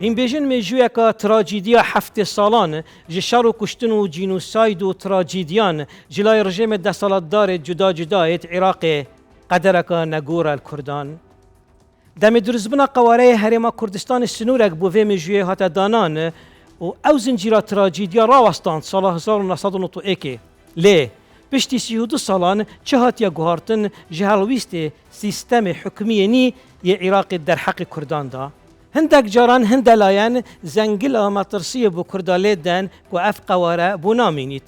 این بیژن میجویه که تراژدیا 7 سالان جشار و کشتن و جینوساید و تراژدیان جلای رژیم دستالتدار جدا جدایت عراق قدرک نگور الکردان. دم درزبنا قواره هرما کردستان سنورک بوه میجویه هات دانان و او زنجیرا تراژدیا راوستان سال 1991 لی پشتی 32 سالان چه هاتیا گوهارتن جهالویست سیستم حکمی نی یه عراق در حق کردان دا. هندک جاران هندلاین زنگل مطرسی بو کرداله دن و اف قواره بو نامینید.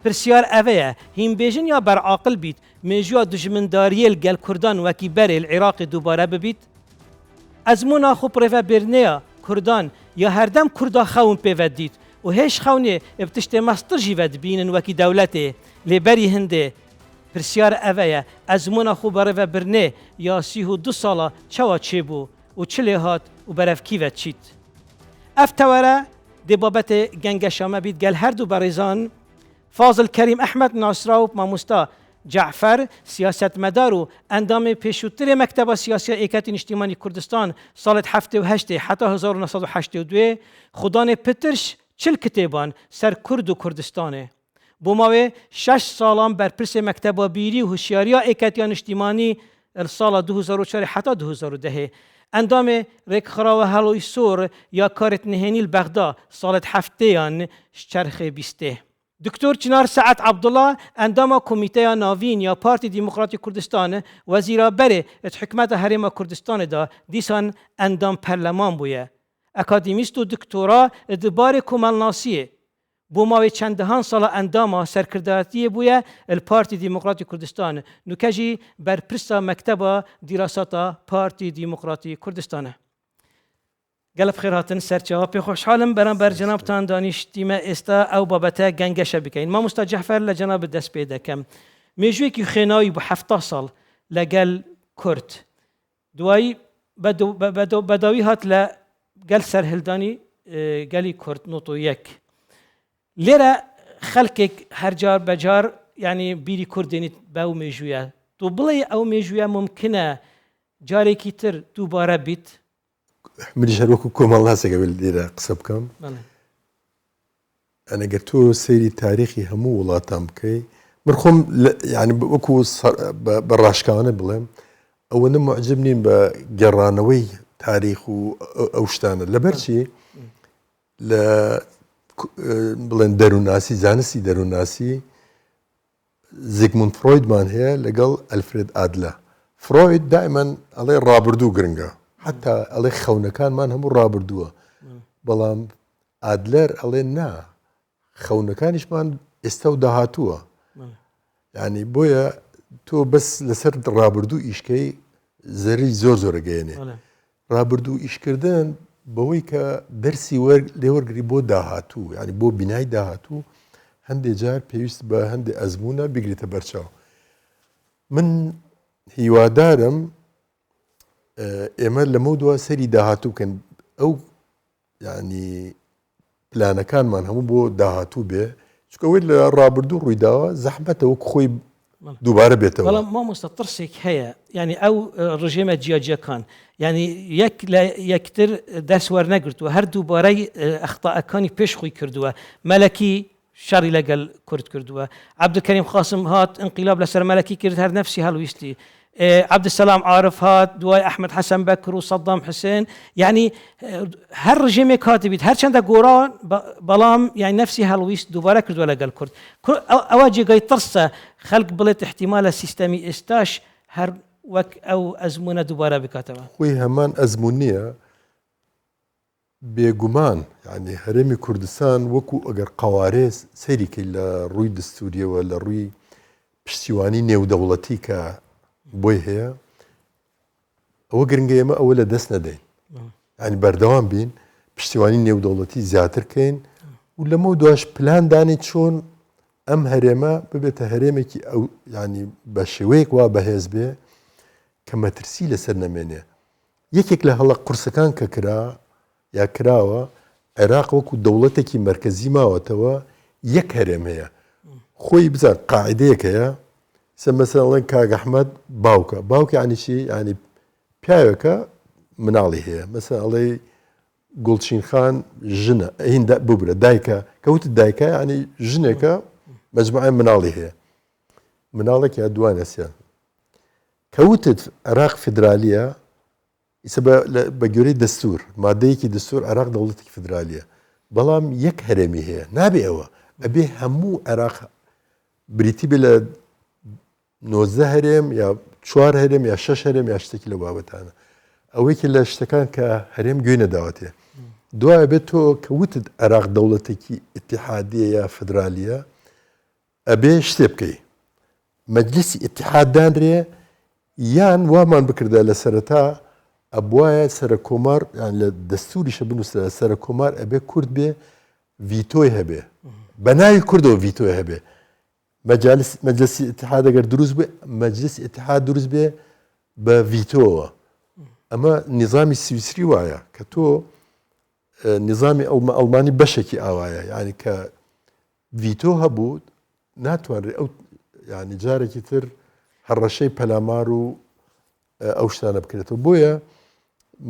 پرسیار اوه هیم بیژن یا برعاقل بید میجوا دجمنداریل گل کردان وکی بر العراق دوباره ببید. از مونا خو پرفا برنیا کردان یا هر دم کردا خون پیودید و هیچ خونه ابتشت مستر جیود بینن وکی دولته لبری هنده. پرسیار اوه از مونا خو برفا برنه یا 32 ساله چوا چه بو و چلی هات و برف کیوت چید. افتواره دی بابت گنگ شامه بید گل هر دو بریزان فاضل کریم احمد ناصراو ماموستا جعفر سیاستمدار و اندام پیشوتر مکتب سیاسی ایکت اجتماعی کردستان سال 78 حتی 1982 خودان پترش 40 کتابان سر کرد و کردستانه. بوماوی 6 سالان بر پرس مکتب بیری و هوشیاری ایکت اجتماعی سال 2004 حتی 2010 اندام رکخرا و هلوی سور یا کارت نهینی البغدا سال 7 چرخ 20. دکتر چنار سعد عبدالله اندام کمیته ناوین یا پارتی دموکراتی کردستان وزیر بر حکمت حرم کردستان دا دیسان اندام پرلمان بویه. اکادمیست و دکترا ادبار کمالناسیه. بوماوی چندهان سال اندام سرکرداتی بویه الپارتی دموکراتی کردستان نوکجی بر پرسا مکتب دراسات پارتی دموکراتی کردستانه. قلب خیراتن سرچاپی خوشحالم برام بر جناب تان دانشتیم استا او بابته گنگش بکین. ما مستر جعفر لجناب دست پیدا کم میجوی که خنایی با 7 سال لگل کرد دوای بداوی هات لگل سرهلدانی گلی کرد نوتو یک لیره خلقك هر جار بجار يعني بيري كرديني باو ميجويا تو بلي او ميجويا ممكنه جاري كيتر دوباره بيت من شروكو كوم الله قبل ديرا قصب كم انا قلتو سيري تاريخي همو ولاتام كي مرخوم يعني بوكو براشكانه بلهم او انا معجبني بقرانوي تاريخ اوشتانه لبرشي ل بلند دروناسي زانسي دروناسي زيغموند فرويد مان هي لقال ألفريد أدلر فرويد دائما عليه رابردو قرنقا حتى عليه خونا كان مان هم رابردوه بلام أدلر عليه نا خونا كانش مان استودهاتوه يعني بويا تو بس لسر رابردو إيشكي زري زور جيني رابردو إيش كردن بوي كدرسي لورقري بو داهاتو يعني بو بناي داهاتو هندي جار بيوست با هندي أزمونة بيقري تبرشاو من هيوادارم إما لمودوا سري داهاتو كان أو يعني بلانا كان من همو بو داهاتو به شكو ويل رابردو رويداوا زحمته وكخوي دوباره بيته والله ما مستطرسك هي يعني او رجيم جياجيا كان يعني يك لا يكتر داس ورنقرت وهر دوباره اخطاء كاني بيش خوي كردوا ملكي شاري لقل كرد كردوا عبد الكريم قاسم هات انقلاب لسر ملكي كرد هر نفسي هالويستي عبد السلام عارف هات دواي احمد حسن بكر وصدام حسين يعني هر رجيم كاتبيت هر چند قوران بلام يعني نفسي هالويست دوباره كرد ولا قال كرد اواجي قاي طرسه خلق بلت احتمال سيستمي استاش هر وك او ازمونه دوباره بكاتبه خوي همان ازمونيه بيغمان يعني هرمي كردستان وكو اگر قواريس سيري كلا روي دستوريه ولا روي بشتيواني نيو دولتي كا بوي هي او گرنگه ما اولا دست ندين يعني بردوام بين بشتيواني نيو دولتي زياتر كين ولا مو دواش بلان داني تشون ام هرما ببت هرمكي او يعني بشويك وبهز به كما ترسيله سرنمنه يكيك له هلا قرصكان ككرا يا كراوه عراق وكو دولتك مركزي ما وتوا يك هرم هي خوي بزار قاعده كيا مثلا كاغ احمد باوكا يعني شيء يعني بياوكا من عليه هي مثلا علي گوڵچین خان ژنە هین ببرە دایکە کەوت دایکە ینی ژنێکە مەجموعە مناڵی هەیە مناڵێکی دوانەسیان کەوتت عێراق فدرالیە ئیسە بە گوێرەی دەستور مادەیەکی دەستور عێراق دەوڵەتێکی فدرالیە بەڵام یەک هەرێمی هەیە نابێ ئەوە ئەبێ هەموو عێراق بریتی بێ لە 19 هەرێم یا 4 هەرێم یا 6 هەرێم یا شتێکی لە بابەتانە ئەوەیەکی لە شتەکان کە هەرێم گوێ نەداوەتێ دوایە بێت تۆ کەوتت عێراق دەوڵەتێکی ئیتیحادیە یا فدرالیە ئەبێ شتێ بکەی مەجلیسی ئیتیحاددانرێ یان وامان بکردە لە سەرەتا ئەبوایە سەر کۆمار یان لە دەستوریشە بنووسە سەر کۆمار ئەبێ کورد بێ ڤیتۆی هەبێ بە ناوی کوردەوە ڤیتۆی هەبێ مەجلسی ئیتیحاد ئەگەر دروست بێ مەجلیسی ئیتیحاد دروست بێ بە ڤیتۆوە ئەمە نظامی سویسری وایە کە تۆ نظامی ئەڵمانی بەشێکی ئاوایە یعنی کە ڤیتۆ هەبوو ناتوانرێت ئەو ینی جارێکی تر هەڕەشەی پەلامار و ئەو شتانە بکرێتەوە بۆیە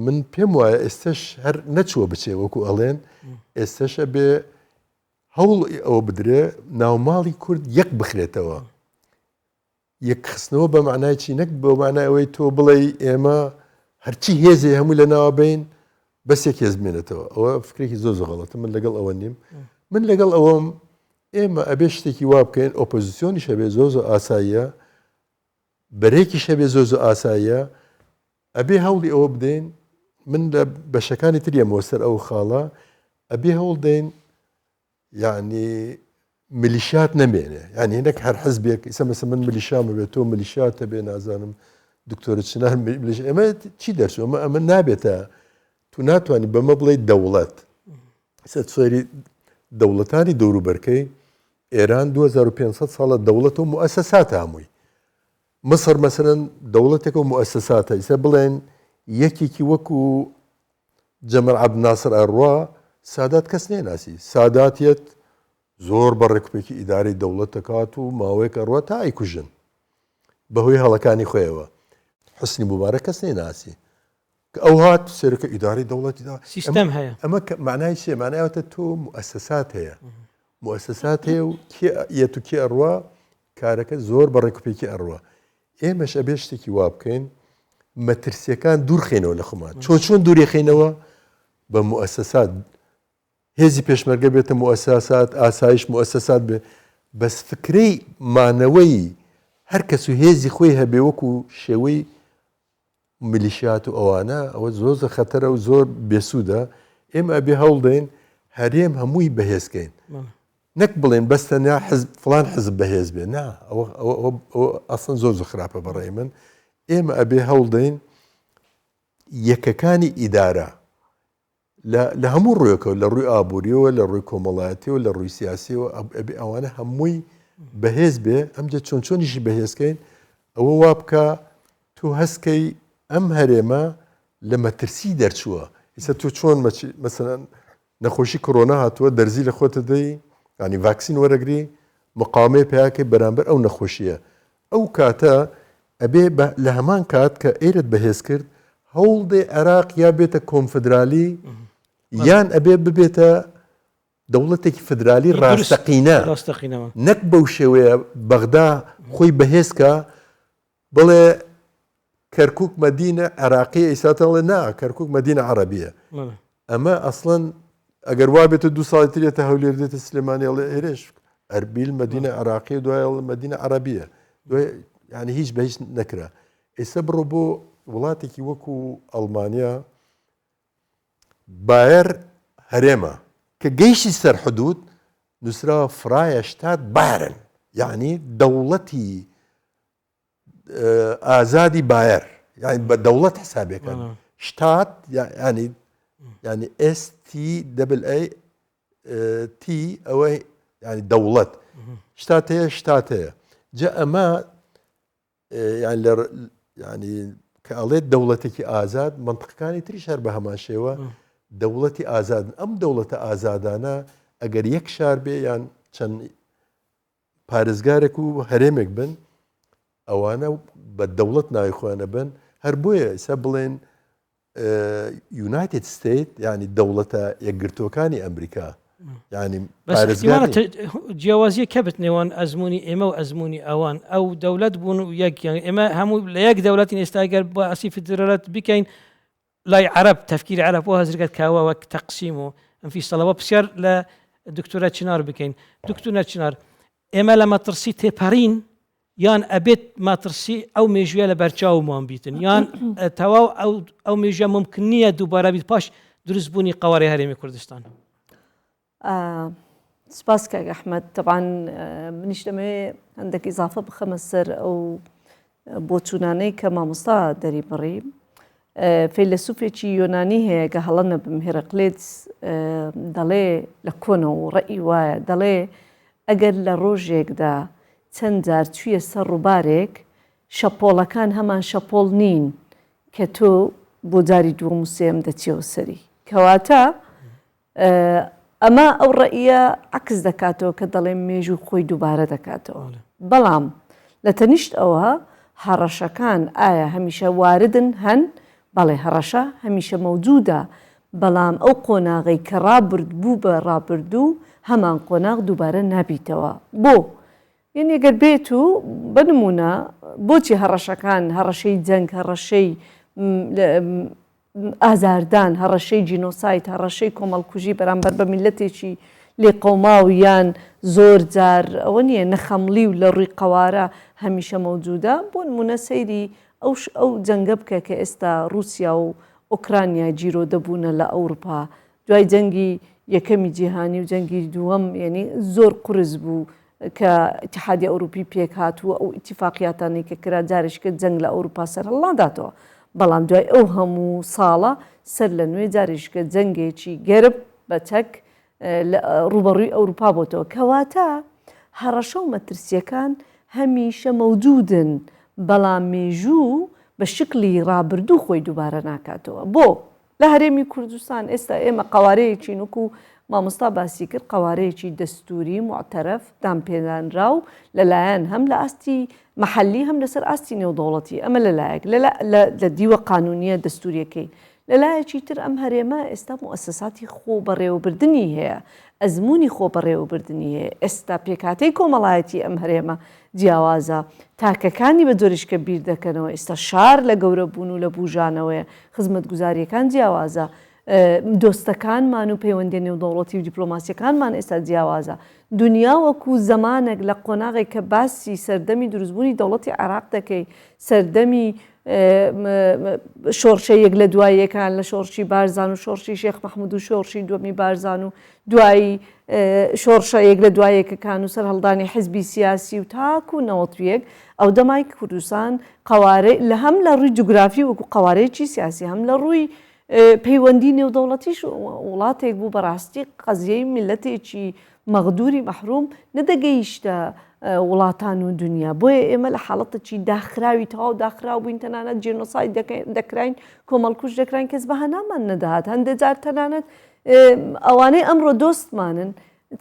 من پێم وایە ئێستش هەر نەچووە بچێ وەکو ئەڵێن ئێستشە بێ هەوڵ ئەوە بدرێ ناوماڵی کورد یەک بخرێتەوە یەک خستنەوە بە معنای چی نەک بە معنای ئەوەی تۆ بڵێ ئێمە هەرچی هێزێ هەموو لە ناوە بین بەسێک هێز بمێنێتەوە ئەوە فکرێکی زۆر غەڵەتە من لەگەڵ ئەوە نیم من لەگەڵ ئەوەم ئێمە ئەبێ شتێکی وا بکەین ئۆپۆزیسیۆنی شەبێ زۆر ئاساییە بەرێکی شەبێ زۆر ئاساییە ئەبێ هەوڵی ئەوە بدەین من لە بەشەکانی تریەمەوە سەر ئەو خاڵە ئەبێ هەوڵ دەین یعنی ملیشات نەمێنێ ینی هەندێک هەر حەزبێک ئیسە مەسە من ملیشامە بێت تۆ ملیشاتە بێ نازانم دکتۆرە چنار ئەمە چی دەرچوو ئەمە نابێتە تو ناتوانانی بەمە بڵێ دەوڵەت سەری دەوڵەتانی دەوروبەرکەی ئێران 2500 ساڵە دەوڵەت و موسسات هەمووی مصر مەسەرەن دەوڵەتێک و موسساتە ئیسە بڵێن یەکێکی وەکو جەمەل عەبدناسر ئەڕوا سادات کەس نێناسی ساداتیەت زۆر بەڕێکوپێکی ئیداری دەوڵەت دەکات و ماوەیەک ئەڕوا تا ئایکوژن بەهۆی هەڵەکانی خۆیەوە حسنی موبارەک کەس نێناسی کە ئەو هات سێرەکە ئیداری دەوڵەتی سیستەم هەیە ئەمە معنای چێ معنایەوەتە تۆ موسسات هەیە موسسات هەیە و یەت و کێ ئەڕوا کارەکە زۆر بەڕێکوپێکی ئەڕوا ئێمەش ئەبێ شتێکی وا بکەین مەترسیەکان دوورخێنەوە لە خۆمان چۆن دووریخێنەوە بە موسسات هێزی پێشمەرگە بێتە موسسات ئاسایش موسسات بێ بەس فکرەی مانەوەی هەر کەس و هێزی خۆی هەبێ وەکو شێوەی ملیشیات و ئەوانە ئەوە زۆر خەتەرە و زۆر بێسوودە ئێمە ئەبێ هەوڵدەین هەرێم هەمووی بەهێزکەین نەک بڵێن بەستەنیا فلان حزب بەهێز بێ نا ئەوە ئەسڵەن زۆر خراپە بەڕێی من ئێمە ئەبێ هەوڵدەین یەکەکانی ئیدارە لە هەموو ڕوویەکەوە لە ڕووی ئابوووریەوە لە ڕووی کۆمەڵایەتیەوە لە ڕووی سیاسیەوە ئەبێ ئەوانە هەمووی بەهێز بێ ئەمجە چۆنیشی بەهێزکەین ئەوە وا بکە تو هەستکەی ئەم هەرێمە لە مەترسی دەرچووە ئیسە تو چۆن مەسەلەن نەخۆشی کۆرۆنا هاتووە دەرزی لە خۆتە دەی ینی ڤاکسین وەرەگری مقاومەی پێیاکەی بەرامبەر ئەو نەخۆشیە ئەو کاتە ئەبێ لە هەمان کات کە ئێرت بەهێز کرد هەوڵ دێ عێراق یا بێتە کۆنفدرالی یان ئەبێ ببێتە دەوڵەتێکی فدرالی ڕاستەقینە نەک بەو شێوەیە بەغدا خۆی بەهێزکە بڵێ کەرکووک مەدینە عێراقیە ئیساتەڵێ نا کەرکووک مەدینە عەرەبیە ئەمە ئەسڵەن ئەگەر وا بێتە 2 ساڵی ترێتە هەولێر دێتە سلێمانی ئەڵێ هێرش ئەربیل مەدینە عێراقی دوای مەدینە عەرەبیە ینی هیچ بە هیچ نەکرا ئێستا بڕۆ بۆ وڵاتێکی وەکو ئەڵمانیا باەر هەرێمە کە گەیشتی سەر حدود نووسراوە فرایە شتات بارن یعنی دەوڵەتی ئازادی باەر یعنی بە دەوڵەت حسابەکەن شتات ینی STAT ئەوەی ینی دەوڵەت شتات هەیە شتات هەیە جا ئەمە ینی کە ئەڵێت دەوڵەتێکی ئازاد منطقەکانی تریش هەر بە هەمان شێوە دەوڵەتی ئازادن ئەم دەوڵەتە ئازادانە ئەگەر یەک شار بێ یان چەند پارێزگارێک و هەرێمێک بن ئەوانە بە دەوڵەت ناوی خۆیانە بن هەر بۆیە ئێستا بڵێن يونايتد ستيت يعني دولة يقرتوكاني أمريكا يعني بس احتمالات جوازية كبت نيوان أزموني إما وأزموني أوان أو دولات بونو يك يعني إما هم يك دولات يستاجر بأسي فدرالات بكين لا عرب تفكير عرب وهزرقت كاوا وك تقسيمه في صلوات بسيار لا دكتورة تشنار بكين دكتورة تشنار إما لما ترسي تبارين يان أبيت ما ترسي أو ميجوية لبرجاو مان بيتن يان تواو أو ميجوية ممكنية دوباره بيت باش درزبوني قواري هرمي كردستان. سباسك يا أحمد طبعا منيش لما عندك إضافة بخمس سر أو بوتشوناني كما مصطفى دري مريم فيلسوفي يوناني هي قهلنا بمهرقليتس دالي لكونو رأي وايا دالي أجل لروجيك دا تنزار توی سر و بارێک شەپۆڵەکان هەمان شەپۆڵ نین کە تۆ بۆ جاری دووەم و سێم دەچێەوە سەری کەواتە ئەمە ئەو ڕەئیە عکس دەکاتەوە کە دەڵێن مێژوو خۆی دووبارە دەکاتەوە بەڵام لە تەنیشت ئەوە هەڕەشەکان ئایا هەمیشە واردن هەن بەڵێ هەڕەشە هەمیشە مەوجودە بەڵام ئەو قۆناغی کە ڕابرد بوو بە ڕابردوو هەمان قۆناغ دووبارە نابیتەوە بۆ یعنی ئەگەر بێت و بنمونە بۆچی هەڕەشەکان هەڕەشەی جەنگ هەڕەشەی ئازاردان هەڕەشەی جینۆسایت هەڕەشەی کۆمەڵکوژی بەرامبەر بە میلەتێکی لێ قەوماو یان زۆر جار ئەوە نییە نەخەملی و لە ڕووی قەوارە هەمیشە مەوجودە بۆ نمونە سەیری ئەو جەنگە بکە کە ئێستا رووسیا و ئۆکرانیا جیرۆ دەبوونە لە ئەوروپا دوای جەنگی یەکەمی جیهانی و جەنگی دووەم یعنی زۆر قورس بوو کە اتحادی ئەوروپی پێک هاتووە ئەو ئیتیفاقیاتانی کە کرا جارێککە جەنگ لە ئەوروپا سەر هەڵداتەوە بەڵام دوای ئەو هەموو ساڵە سەر لە نوێ جارێککە جەنگێکی گەرب بە چەک ڕوبەڕووی ئەوروپا بۆتەوە کەواتە هەڕەشە و مەترسیەکان هەمیشە مەوجودن بەڵام مێژوو بە شکلی ڕابردوو خۆی دووبارە ناکاتەوە بۆ لە هەرێمی کوردستان ئێستا ئێمە قەوارەیەکی نوکو مامۆستا باسی کرد قەوارەیەکی دەستوری معتەرەف دامپێدانرا و لەلایەن هەم لە ئاستی مەحەلی هەم لەسەر ئاستی نێودەوڵەتی ئەمە لەلایەک لە دیوە قانونیە دەستوریەکەی لەلایەکی تر ئەم هەرێمە ئێستا مؤسساتی خۆ بەڕێوەبردنی هەیە ئەزمموی خۆ بەڕێوەبردنی هەیە ئێستا پێکاتەی کۆمەڵایەتی ئەم هەرێمە جیاوازە تاکەکانی بە جۆرشکە بیر دەکەنەوە ئێستا شار لە گەورە بوون و لە بوژانەوەی خزمەت گوزاریەکان جیاوازە دۆستەکانمان و پەیوەندی نێودەوڵەتی و دیپلۆماسیەکانمان ئێستا جیاوازە دنیا وەکو زەمانێک لە قۆناغێک کە باسی سەردەمی دروستبوونی دەوڵەتی عێراق دەکەی سەردەمی شۆڕشە یەک لە دواییەکان لە شۆڕشی بارزان و شۆڕشی شێخ مەحموود و شۆڕشی دووەمی بارزان و دوایی شۆڕشە یەک لە دواییەکەکان و سەر هەڵدانی حیزبی سیاسی و تاکو نەوەتویەک ئەو دەمای کوردستان قەوارەی لە هەم لە ڕووی جوگرافی وەکو قەوارەیەکی سیاسی هەم لە ڕووی پەیوەندی نێودەوڵەتیش وڵاتێک بوو بەڕاستی قەزیەی میلەتێکی مەغدوری مەحروم نەدەگەیشتە وڵاتان و دنیا بۆیە ئێمە لە حاڵەتێکی داخراوی تەواو داخراو بووین تەنانەت جێنۆساید دەکراین کۆمەڵکوژ دەکراین کەس بەهانامان نەداهات هەندێک جار تەنانەت ئەوانەی ئەمڕۆ دۆستمانن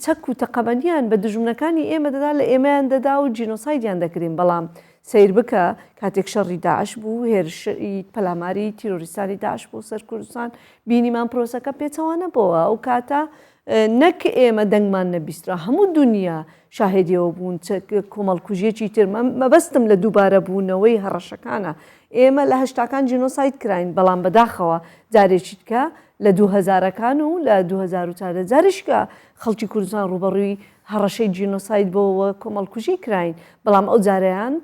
چەک و تەقەبەنیان بە دژمنەکانی ئێمە دەدا لە ئێمەیان دەدا و جینۆسایدیان دەکرین بەڵام سیر بکە کاتێک شەڕی داعش بوو هێرشی پەلاماری تیرۆریستانی داعش بۆ سەر کوردستان بینیمان پرۆسەکە پێچەوانە بۆەوە ئەو کاتە نەک ئێمە دەنگمان نەبیسترا هەموو دنیا شاهێدیەوە بوون کۆمەڵکوژیەکی تر مەبەستم لە دووبارە بوونەوەی هەڕەشەکانە ئێمە لە هەشتاکان جینۆساید کراین بەڵام بەداخەوە جارێکی بکە لە 2000ەکان و لە 2004 جارشکە خەڵکی کوردستان ڕوبەڕووی هەڕەشەی جینۆساید بۆەوە کۆمەڵکوژی کراین بەڵام ئەو جارەیان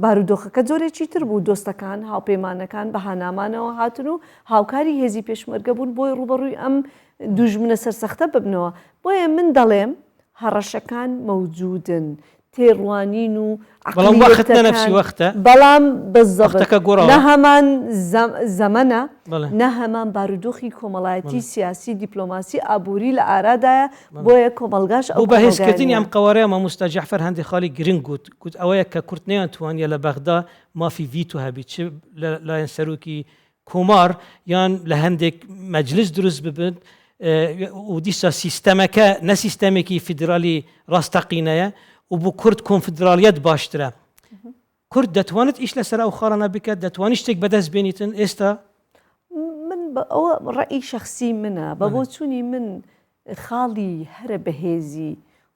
بارودۆخەکە جۆرێکی تر بوو دۆستەکان هاوپەیمانەکان بەهانامانەوە هاتن و هاوکاری هێزی پێشمەرگە بوون بۆی ڕوبەڕووی ئەم دوژمنە سەرسەختە ببنەوە بۆیە من دەڵێم هەڕەشەکان مەوجودن تێڕوانین و بەڵام نە هەمان زەمەنە نە هەمان بارودۆخی کۆمەڵایەتی سیاسی دیپلۆماسی ئابووری لە ئارادایە بۆیە کۆمەلگاش ئەو بەهێزکردنی ئەم قەوارەیە مامۆستا جەعفەر هەندێک خاڵی گرنگ گوت ئەوەیە کە کورد نەیانتوانیە لە بەغدا مافی ڤیتۆ هەبێت چ لایەن سەرۆکی کۆمار یان لە هەندێک مەجلس دروست ببن و دیسا سیستەمەکە نە سیستەمێکی فیدرالی ڕاستەقینەیە و بۆ کورد کۆنفدرالیەت باشترە کورد دەتوانێت ئیش لەسەر ئەو خاڵانە بکات دەتوانێت شتێک بەدەست بێنیتن ئێستا ئەوە ڕەئی شخصی منە بە بۆ چوونی من خاڵی هەرە بەهێزی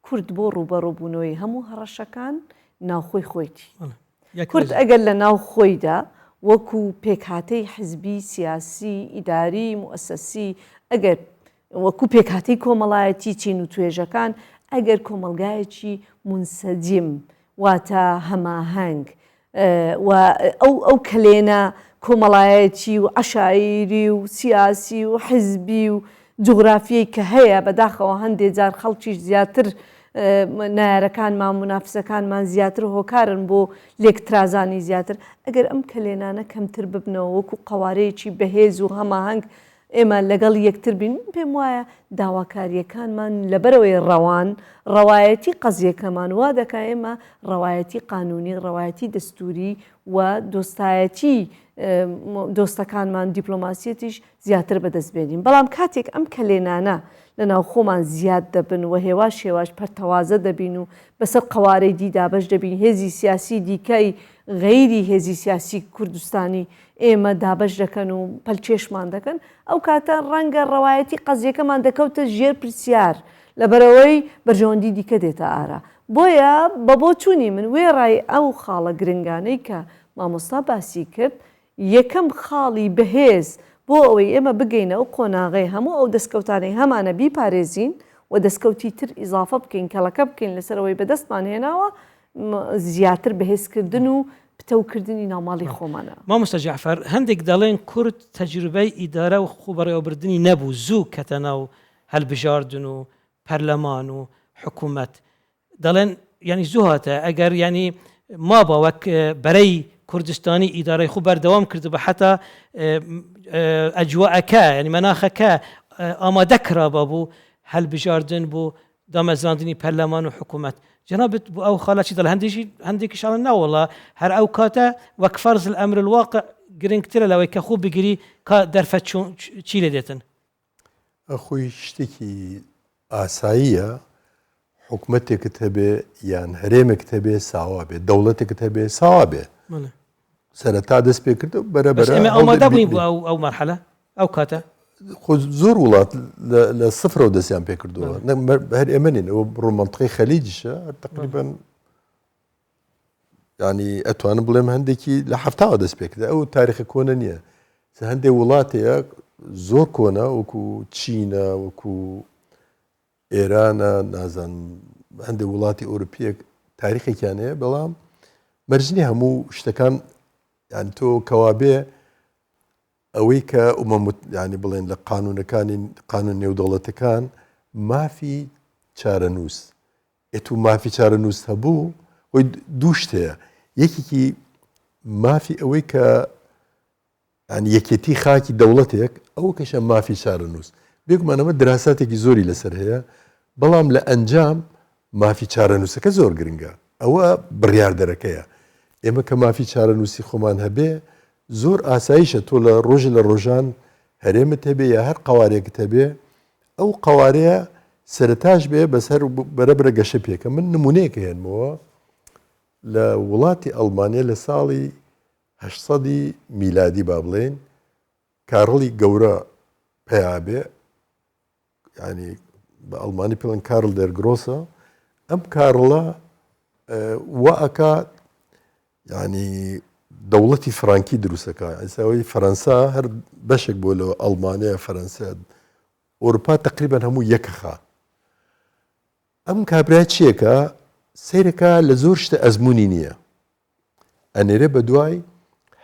کورد بۆ ڕوبەڕووبوونەوەی هەموو هەڕەشەکان ناوخۆی خۆیتی کورد ئەگەر لە ناو خۆیدا وەکو پێکهاتەی حزبی سیاسی ئیداری موسەسی ئەگەر وەکو پێکهاتەی کۆمەڵایەتی چین و توێژەکان ئەگەر کۆمەلگایەکی منسەجیم واتە هەماهەنگ ئەو کلێنە کۆمەڵایەتی و عەشایری و سیاسی و حزبی و جوغرافیەی کە هەیە بەداخەوە هەندێک جار خەڵکیش زیاتر نارەکانمان منافسەکانمان زیاتر هۆکارن بۆ لێکترازانی زیاتر ئەگەر ئەم کلێنانە کەمتر ببنەوە وەکو قەوارەیەکی بەهێز و هەماهەنگ ئێمە لەگەڵ یەکتر بین پێم وایە داواکاریەکانمان لەبەرەوەی ڕەوان ڕەوایەتی قەزیەکەمان وا دەکا ئێمە ڕەوایەتی قانونی ڕەوایەتی دەستوری و دۆستایەتی دۆستەکانمان دیپلۆماسیەتیش زیاتر بەدەستبێنین بەڵام کاتێک ئەم کلێنانە لەناو خۆمان زیاد دەبن و هێواش شێواش پەرتەوازە دەبین و بەسەر قەوارەی دیدابش دەبین هێزی سیاسی دیکەی غەیری هێزی سیاسی کوردستانی ئێمە دابش دەکەن و پەلچێشمان دەکەن ئەو کاتە ڕەنگە ڕەوایەتی قەزیەکەمان دەکەوتە ژێر پرسیار لەبەرەوەی بەرژەوەندی دیکە دێتە ئارا بۆیە بە بۆ چوونی من وێڕای ئەو خاڵە گرنگانەی کە مامۆستا باسی کرد یەکەم خاڵی بەهێز بۆ ئەوەی ئێمە بگەینە ئەو قۆناغی هەموو ئەو دەستکەوتانەی هەمانە بیپارێزین و دەستکەوتی تر ئیزافە بکەین کەڵەکە بکەین لەسەرەوەی بەدەستمان هێناوە زیاتر بەهێزکردن و پتەوکردنی ناوماڵی خۆمانە مامۆستا جعفەر هەندێک دەڵێن کورد تەجروبەی ئیدارە و خوبەڕێوەبردننی نەبوو زوو کەتە ناو هەلبژاردن و پەرلەمان و حکوومەت دەڵێن ینی زوو هاتە ئەگەر ینی مابە وەک بەرەی کوردستانی ئیدارەی خوب بەردەوام کرد بە حتا ئەجواءەکە ینی مەناخەکە ئامادە کرابە بوو هەلبژاردن بۆ دامەزراندنی پەرلەمان و حکوومەت جنابت بۆ ئەو خاڵاتی دەڵ هەندێکیشان ناوەڵا هەر ئەو کاتە وەک فەرز الأمر الواقع گرنگترە لەوەی کە خوب بگیری کا دەرفەت چی لێ دێتن ئەخۆی شتێکی ئاساییە حکوومەتێکت هەبێ یان هەرێمێکت هەبێ ساوا بێ دەوڵەتێکت هەبێ ساوا بێ سەرەتا دەست پێ کرد بەرەبەر ئەومادە بووین بۆ ئەو مەرحەلە ئەو کاتە زۆر وڵات لە سفرەوە دەستیان پێ کردووە هەر ئێمە نین ئەوە ڕۆمانتقی خەلیجیشە تقریبا ینی ئەتوانم بڵێم هەندێکی لە هەفتاوە دەست پێ کرد ئەو تاریخە کۆنە نییە هەندێک وڵاتەیە زۆر کۆنا وەکو چینە وەکو ئێرانە نازان هەندێک وڵاتی ئۆروپیەک تاریخێکیان هەیە بەڵام مەرجنی هەموو شتەکان یان تۆ کەوابێ ئەوەی کە ینی بڵێن لە قانونەکانی قانون نێودەوڵەتەکان مافی چارەنووس ئێت و مافی چارەنووس هەبوو خۆی دوو شت هەیە یەکێکی مافی ئەوەی کە ینی یەکێتی خاکی دەوڵەتێک ئەوە کەشە مافی چارەنووس بێگومانەمە دراساتێکی زۆری لەسەر هەیە بەڵام لە ئەنجام مافی چارەنووسەکە زۆر گرنگە ئەوە بڕیاردەرەکەیە ئێمە کە مافی چارەنووسی خۆمان هەبێ زۆر ئاساییشە تۆ لە ڕۆژ لە ڕۆژان هەرێمت هەبێ یا هەر قەوارێکت هەبێ ئەو قەوارەیە سەرتاش بێ بەسەر بەرەبرە گەشە پێکە من نمونەیەکە هێنمەوە لە وڵاتی ئەڵمانیا لە ساڵی 800 میلادی با بڵێن کارڵی گەورە پێیابێ ینی بە ئەڵمانی پێڵەن کارل دەرگرۆسە ئەم کارڵە وەئەکە ینی دەوڵەتی فرانکی دروستەکە ئەساوی فەرەنسا هەر بەشێک بۆ لە ئەڵمانیا فەرەنسا ئۆروپا تقریبا هەموو یەکەخە ئەم کابرا چیەکە سیرەکە لە زۆر شتە ئەزمموی نییە ئەنێرە بە دوای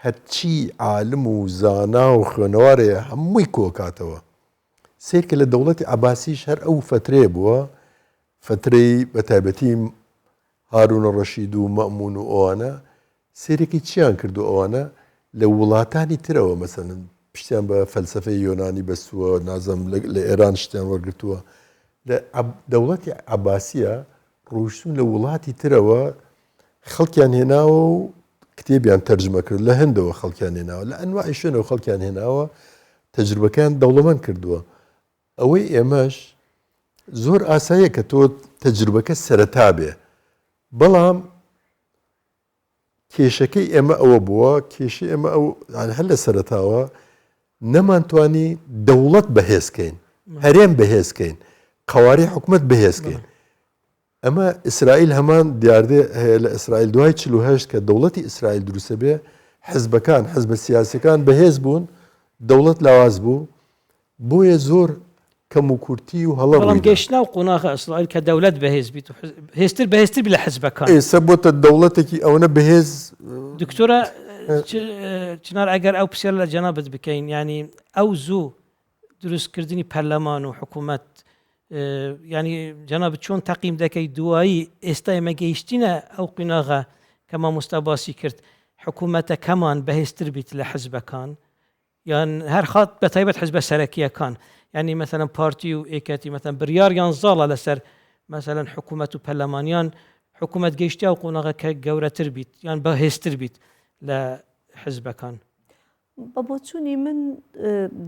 هەرچی عالم و زانا و خوێنەوارەیە هەمووی کۆکاتەوە سیرکە لە دەوڵەتی عەباسیش هەر ئەو فترەیە بووە فترەی بە تایبەتی هارونە ڕەشید و مەئمون و ئەوانە سێرێکی چیان کردو ئەوانە لە وڵاتانی ترەوە مەسەن پشتیان بە فەلسفەی یۆنانی بەستووە نازەم لە ئێران شتیان وەرگرتووە لە دەوڵەتی عەباسیە ڕۆیشتون لە وڵاتی ترەوە خەڵکیان هێناوە و کتێبیان تەرجمە کرد لە هەندەوە خەڵکیان هێناوە لە ئەنواعی شوێنەوە خەڵکیان هێناوە تەجروبەکان دەوڵەمەند کردووە ئەوەی ئێمەش زۆر ئاساییە کە تۆ تەجروبەکە سەرەتا بێ بەڵام کێشەکەی ئێمە ئەوە بووە کێشی ئێمە ئەو هەر لە سەرەتاوە نەمانتوانی دەوڵەت بەهێزکەین هەرێم بەهێزکەین قواری حکومت بەهێزکەین ئەمە ئیسرائیل هەمان دیاردێ هەیە لە ئیسرائیل دوای 48 کە دەوڵەتی ئیسرائیل دروستە بێ حزبەکان حزبە سیاسەکان بەهێز بوون دەوڵەت لاواز بوو بۆیە زۆر کەم و کورتی و هەڵە بەڵام گەیشتنا و قۆناغە ئیسرائیل کە دەوڵەت بەهێز بیت و هێزتر بەهێزتر بی لە حزبەکان ئێستا بۆتە دەوڵەتێکی ئەوەنە بەهێز دکتۆرە چنار ئەگەر ئەو پرسیار لە جەنابەت بکەین ینی ئەو زوو دروستکردنی پەرلەمان و حکوومەت ینی جەنابەت چۆن تەقیم دەکەی دوایی ئێستا ئێمە گەیشتینە ئەو قۆناغە کە مامۆستا باسی کرد حکوومەتەکەمان بەهێزتر بیت لە حزبەکان یان هەر خات بە تایبەت حزبە سەرەکیەکان ینی مەثلەن پارتی و ئێکەتی مەثلەن بڕیاریان زاڵە لەسەر مەثلەن حکوومەت و پەرلەمانیان حکوومەت گەیشتیا و قۆناغە کە گەورەتر بیت یان بەهێزتر بیت لە حزبەکان بە بۆچوونی من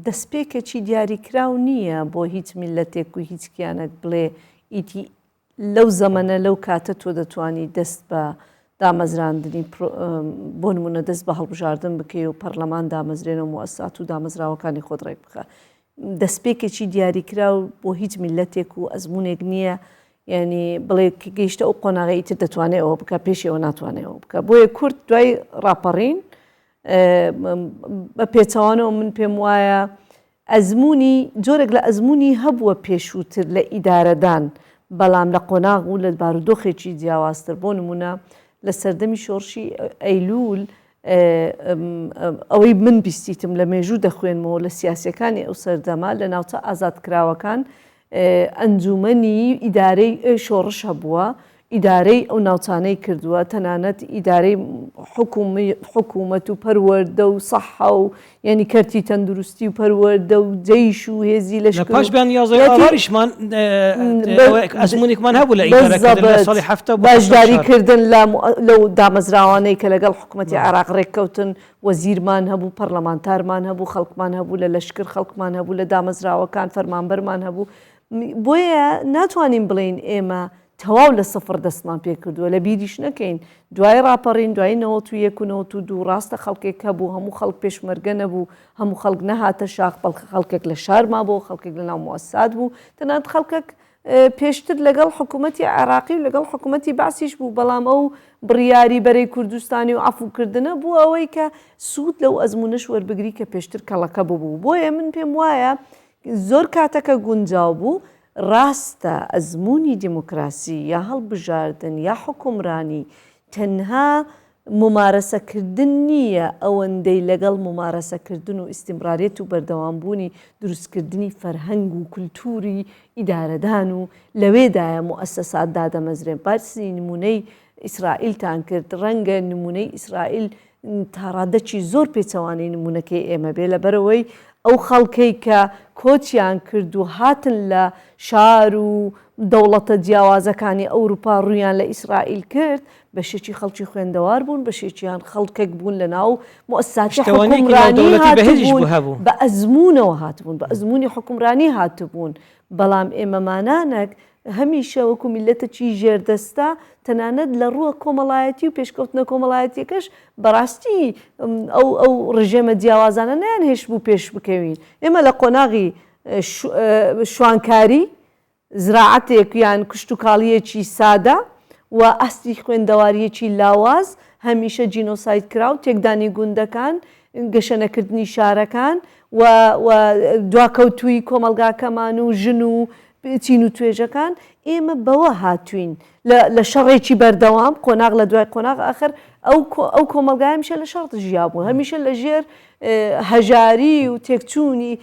دەستپێکێکی دیاریکراو نییە بۆ هیچ میلەتێک و هیچ کیانێک بڵێ ئیتی لەو زەمەنە لەو کاتە تۆ دەتوانی دەست بە دامەزراندنی بۆ نمونە دەست بە هەڵبژاردن بکەی و پەرلەمان دامەزرێنەوە مؤسسات و دامەزراوەکانی خۆت ڕێک بخە دەستپێکێکی دیاریکراو بۆ هیچ میلەتێک و ئەزمونێک نییە یعنی بڵێ گەیشتە ئەو قۆناغی تر دەتوانێت ئەوە بکە پێشەوە ناتوانێت ئەوە بکە بۆیە کورد دوای ڕاپەڕین بە پێچەوانەوە من پێم وایە ئەزمموی جۆرێک لە ئەزمموی هەبووە پێشووتر لە ئیدارەدان بەڵام لە قۆناغ و لە بارودۆخێکی جیاوازتر بۆ نمونە لە سەردەمی شۆڕشی ئەیلول ئەوەی من بیستیتم لە مێژوو دەخوێنمەوە لە سیاسەکانی ئەو سەردەما لە ناوچە ئازادکراوەکان ئەنجومەنی ئیدارەی شۆڕش هەبووە ئیدارەی ئەو ناوچانەی کردووە تەنانەت ئیدارەی حکوومەت و پەروەردە و سەحە و یعنی کەرتی تەندروستی و پەروەردە و جەیش و هێزی لە پاش بیان یازای ئاواریشمان ئەزمونێکمان هەبوو لە ئیدارەکردن لە ساڵی هەفتە باشداریکردن لەو دامەزراوانەی کە لەگەڵ حکوومەتی عێراق ڕێککەوتن وەزیرمان هەبوو پەرلەمانتارمان هەبوو خەڵکمان هەبوو لە لەشکر خەڵکمان هەبوو لە دامەزراوەکان فەرمانبەرمان هەبوو بۆیە ناتوانین بڵین ئێمە تەواو لە سفر دەستمان پێ کردووە لە بیریش نەکەین دوای ڕاپەڕین دوای 1992 ڕاستە خەڵکێک هەبوو هەموو خەڵک پێشمەرگە نەبوو هەموو خەڵک نەهاتە شاخ خەڵکێک لە شارما بوو خەڵکێک لە ناو موەسسات بوو تەنانەت خەڵکێک پێشتر لەگەڵ حکوومەتی عێراقی و لەگەڵ حکوومەتی باسیش بوو بەڵام ئەو بڕیاری بەرەی کوردستانی و عەفوکردنە بوو ئەوەی کە سوود لەو ئەزمونەش وەربگری کە پێشتر کەڵەکە ببوو بۆیە من پێم وایە زۆر کاتەکە گونجاو بوو ڕاستە ئەزمموی دیموکراسی یا هەڵبژاردن یا حکومڕانی تەنها ممارەسەکردن نییە ئەوەندەی لەگەڵ ممارەسەکردن و ئیستیمرارێت و بەردەوامبوونی دروستکردنی فەرهەنگ و کولتوری ئیدارەدان و لەوێدایە موەسسەسات دادەمەزرێن باسی نمونەی ئیسرائیلتان کرد ڕەنگە نمونەی ئیسرائیل تاڕادەکی زۆر پێچەوانەی نمونونەکەی ئێمە بێ لەبەرەوەی ئەو خەڵکەی کە کۆچیان کرد و هاتن لە شار و دەوڵەتە جیاوازەکانی ئەوروپا ڕوویان لە ئیسرائیل کرد بەشێکی خەڵکی خوێندەوار بوون بەشێکیان خەڵکێک بوون لە ناو مؤسساتی حکومڕانی هاتبوون بە ئەزمونەوە هاتبوون بە ئەزمموی حکومڕانی هاتبوون بەڵام ئێمەمانانێک هەمیشە وەکو میلەتەکی ژێردەستا تەنانەت لە ڕووە کۆمەڵایەتی و پێشکەوتنە کۆمەڵایەتیەکەش بەڕاستی ئەو ڕژێمە جیاوازانە نیان هێش بوو پێش بکەوین ئێمە لە قۆناغی شوانکاری زراعەتێک یان کشت و کاڵیەکی سادە و ئەستی خوێندەواریەکی لاواز هەمیشە جینۆساید کرا و تێکدانی گوندەکان گەشەنەکردنی شارەکان و دواکەوتووی کۆمەلگاکەمان و ژن و چین و توێژەکان ئێمە بەوە هاتوین لە شەڕێکی بەردەوام قۆناغ لە دوای قۆناغ ئاخر ئەو کۆمەلگای هەمیشە لە شەڕ ژیا بوون هەمیشە لە ژێر هەژاری و تێکچوونی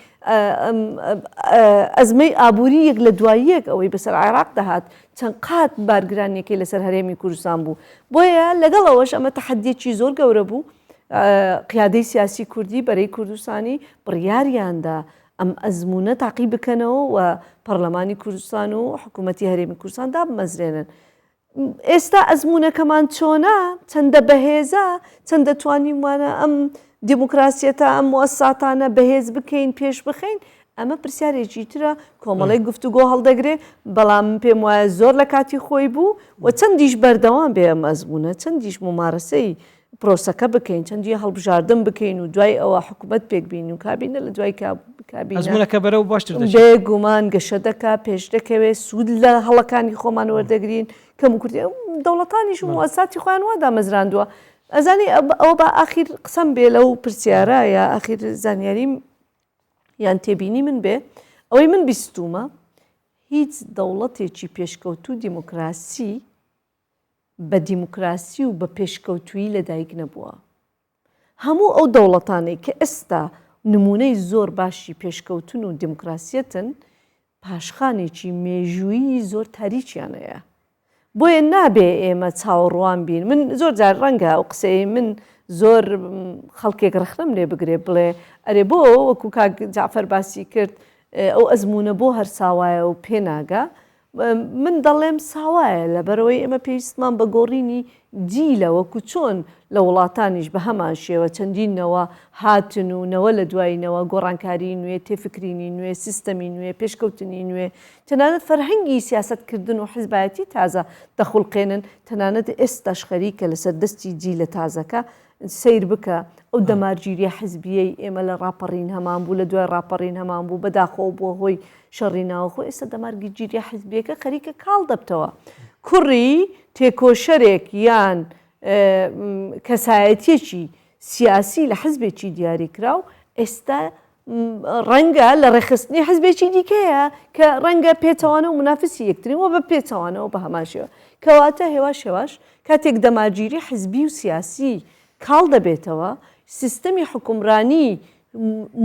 ئەزمەی ئابووری یەک لە دواییەک ئەوەی بەسەر عێراق دەهات چەند قات بارگرانیەکەی لەسەر هەرێمی کوردستان بوو بۆیە لەگەڵەوەش ئەمە تەحەدیەکی زۆر گەورە بوو قیادەی سیاسی کوردی بەرەی کوردستانی بڕیاریاندا ئەم ئەزمونە تاقی بکەنەوە و پەرلەمانی کوردستان و حکوومەتی هەرێمی کوردستان دابمەزرێنن ئێستا ئەزمونونەکەمان چۆنە چەندە بەهێزە چەند دەتوانین وانە ئەم دیموکراسیەتە ئەم موەسساتانە بەهێز بکەین پێش بخەین ئەمە پرسیارێکی ترە کۆمەڵی گفتوگۆ هەڵدەگرێ بەڵام پێم وایە زۆر لە کاتی خۆی بوو و چەندیش بەردەوام بێ ئەم ئەزمونە چەندیش ممارەسەی پرۆسەکە بکەین چەندی هەڵبژاردن بکەین و دوای ئەوە حکوومەت پێک بین و کابینە لە دوای کابینە ئەزمونەکە بەرەو باشتر دەچێت بێگومان گەشە دەکا پێش دەکەوێت سوود لە هەڵەکانی خۆمان وەردەگرین کەم و کورتی دەوڵەتانیش و مؤسساتی خۆیان وا دامەزراندووە ئەزانی ئەوە بە ئاخیر قسەم بێ لەو پرسیارە یا ئاخیر زانیاریم یان تێبینی من بێ ئەوەی من بیستومە هیچ دەوڵەتێکی پێشکەوتوو دیموکراسی بە دیموکراسی و بە پێشکەوتویی لەدایک نەبووە هەموو ئەو دەوڵەتانەی کە ئێستا نمونەی زۆر باشی پێشکەوتن و دیموکراسیەتن پاشخانێکی مێژوویی زۆر تاریچیانەیە بۆیە نابێ ئێمە چاوەڕوان بین من زۆر جار ڕەنگە ئەو قسەی من زۆر خەڵکێک ڕخنەم لێ بگرێ بڵێ ئەرێ بۆ وەکو کاک جعفەر باسی کرد ئەو ئەزمونە بۆ هەر ساوایە و پێناگە من دەڵێم ساوایە لەبەرەوەی ئێمە پێویستمان بە گۆڕینی جیلە وەکو چۆن لە وڵاتانیش بە هەمان شێوە چەندینەوە هاتن و نەوە لە دوایینەوە گۆڕانکاری نوێ تێفکرینی نوێ سیستەمی نوێ پێشکەوتنی نوێ تەنانەت فەرهەنگی سیاسەتکردن و حیزبایەتی تازە دەخولقێنن تەنانەت ئێستاش خەریکە لەسەر دەستی جیلە تازەکە سیر بکە ئەو دەمارگیریە حیزبیەی ئێمە لە ڕاپەڕین هەمان بوو لە دوای ڕاپەڕین هەمان بوو بەداخۆ بۆ هۆی شەڕی ناوخۆ ئێستا دەمارگیریە حیزبیەکە خەریکە کاڵ دەبتەوە کوڕی تێکۆشەرێک یان کەسایەتیەکی سیاسی لە حزبێکی دیاریکراو ئێستا ڕەنگە لە ڕێخستنی حزبێکی دیکەیە کە ڕەنگە پێچەوانە و منافسی یەکترینەوە بە پێچەوانەوە بە هەماشەوە کەواتە هێواش کاتێک دەماگیری حزبی و سیاسی کاڵ دەبێتەوە سیستەمی حکومڕانی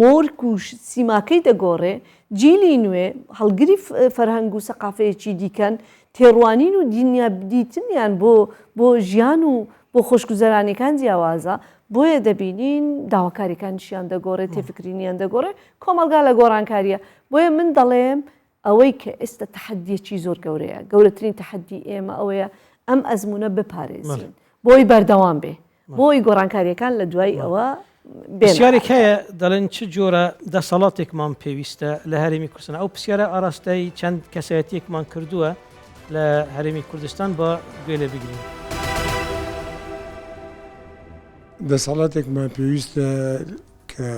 مۆرک و سیماکەی دەگۆڕێ جیلی نوێ هەڵگری فەرهەنگ و سەقافەیەکی دیکەن تێڕوانین و دنیا دیتنیان بۆ ژیان و بۆ خۆشگوزەرانیەکان جیاوازە بۆیە دەبینین داواکاریەکانیشیان دەگۆڕێت تێفکرینیان دەگۆڕێ کۆمەلگا لە گۆڕانکاریە بۆیە من دەڵێم ئەوەی کە ئێستا تەحەدیەکی زۆر گەورەیە گەورەترین تەحەدی ئێمە ئەوەیە ئەم ئەزمونە بپارێزین بۆی بەردەوام بێ بۆی گۆڕانکاریەکان لە دوای ئەوە پرسیارێک هەیە دەڵێن چ جۆرە دەسەڵاتێکمان پێویستە لە هەرێمی کوردستان ئەو پرسیارە ئاراستەی چەند کەسایەتیەکمان کردووە لە هەرێمی کوردستان بە گوێ لێ بگرین دەسەڵاتێکمان پێویستە کە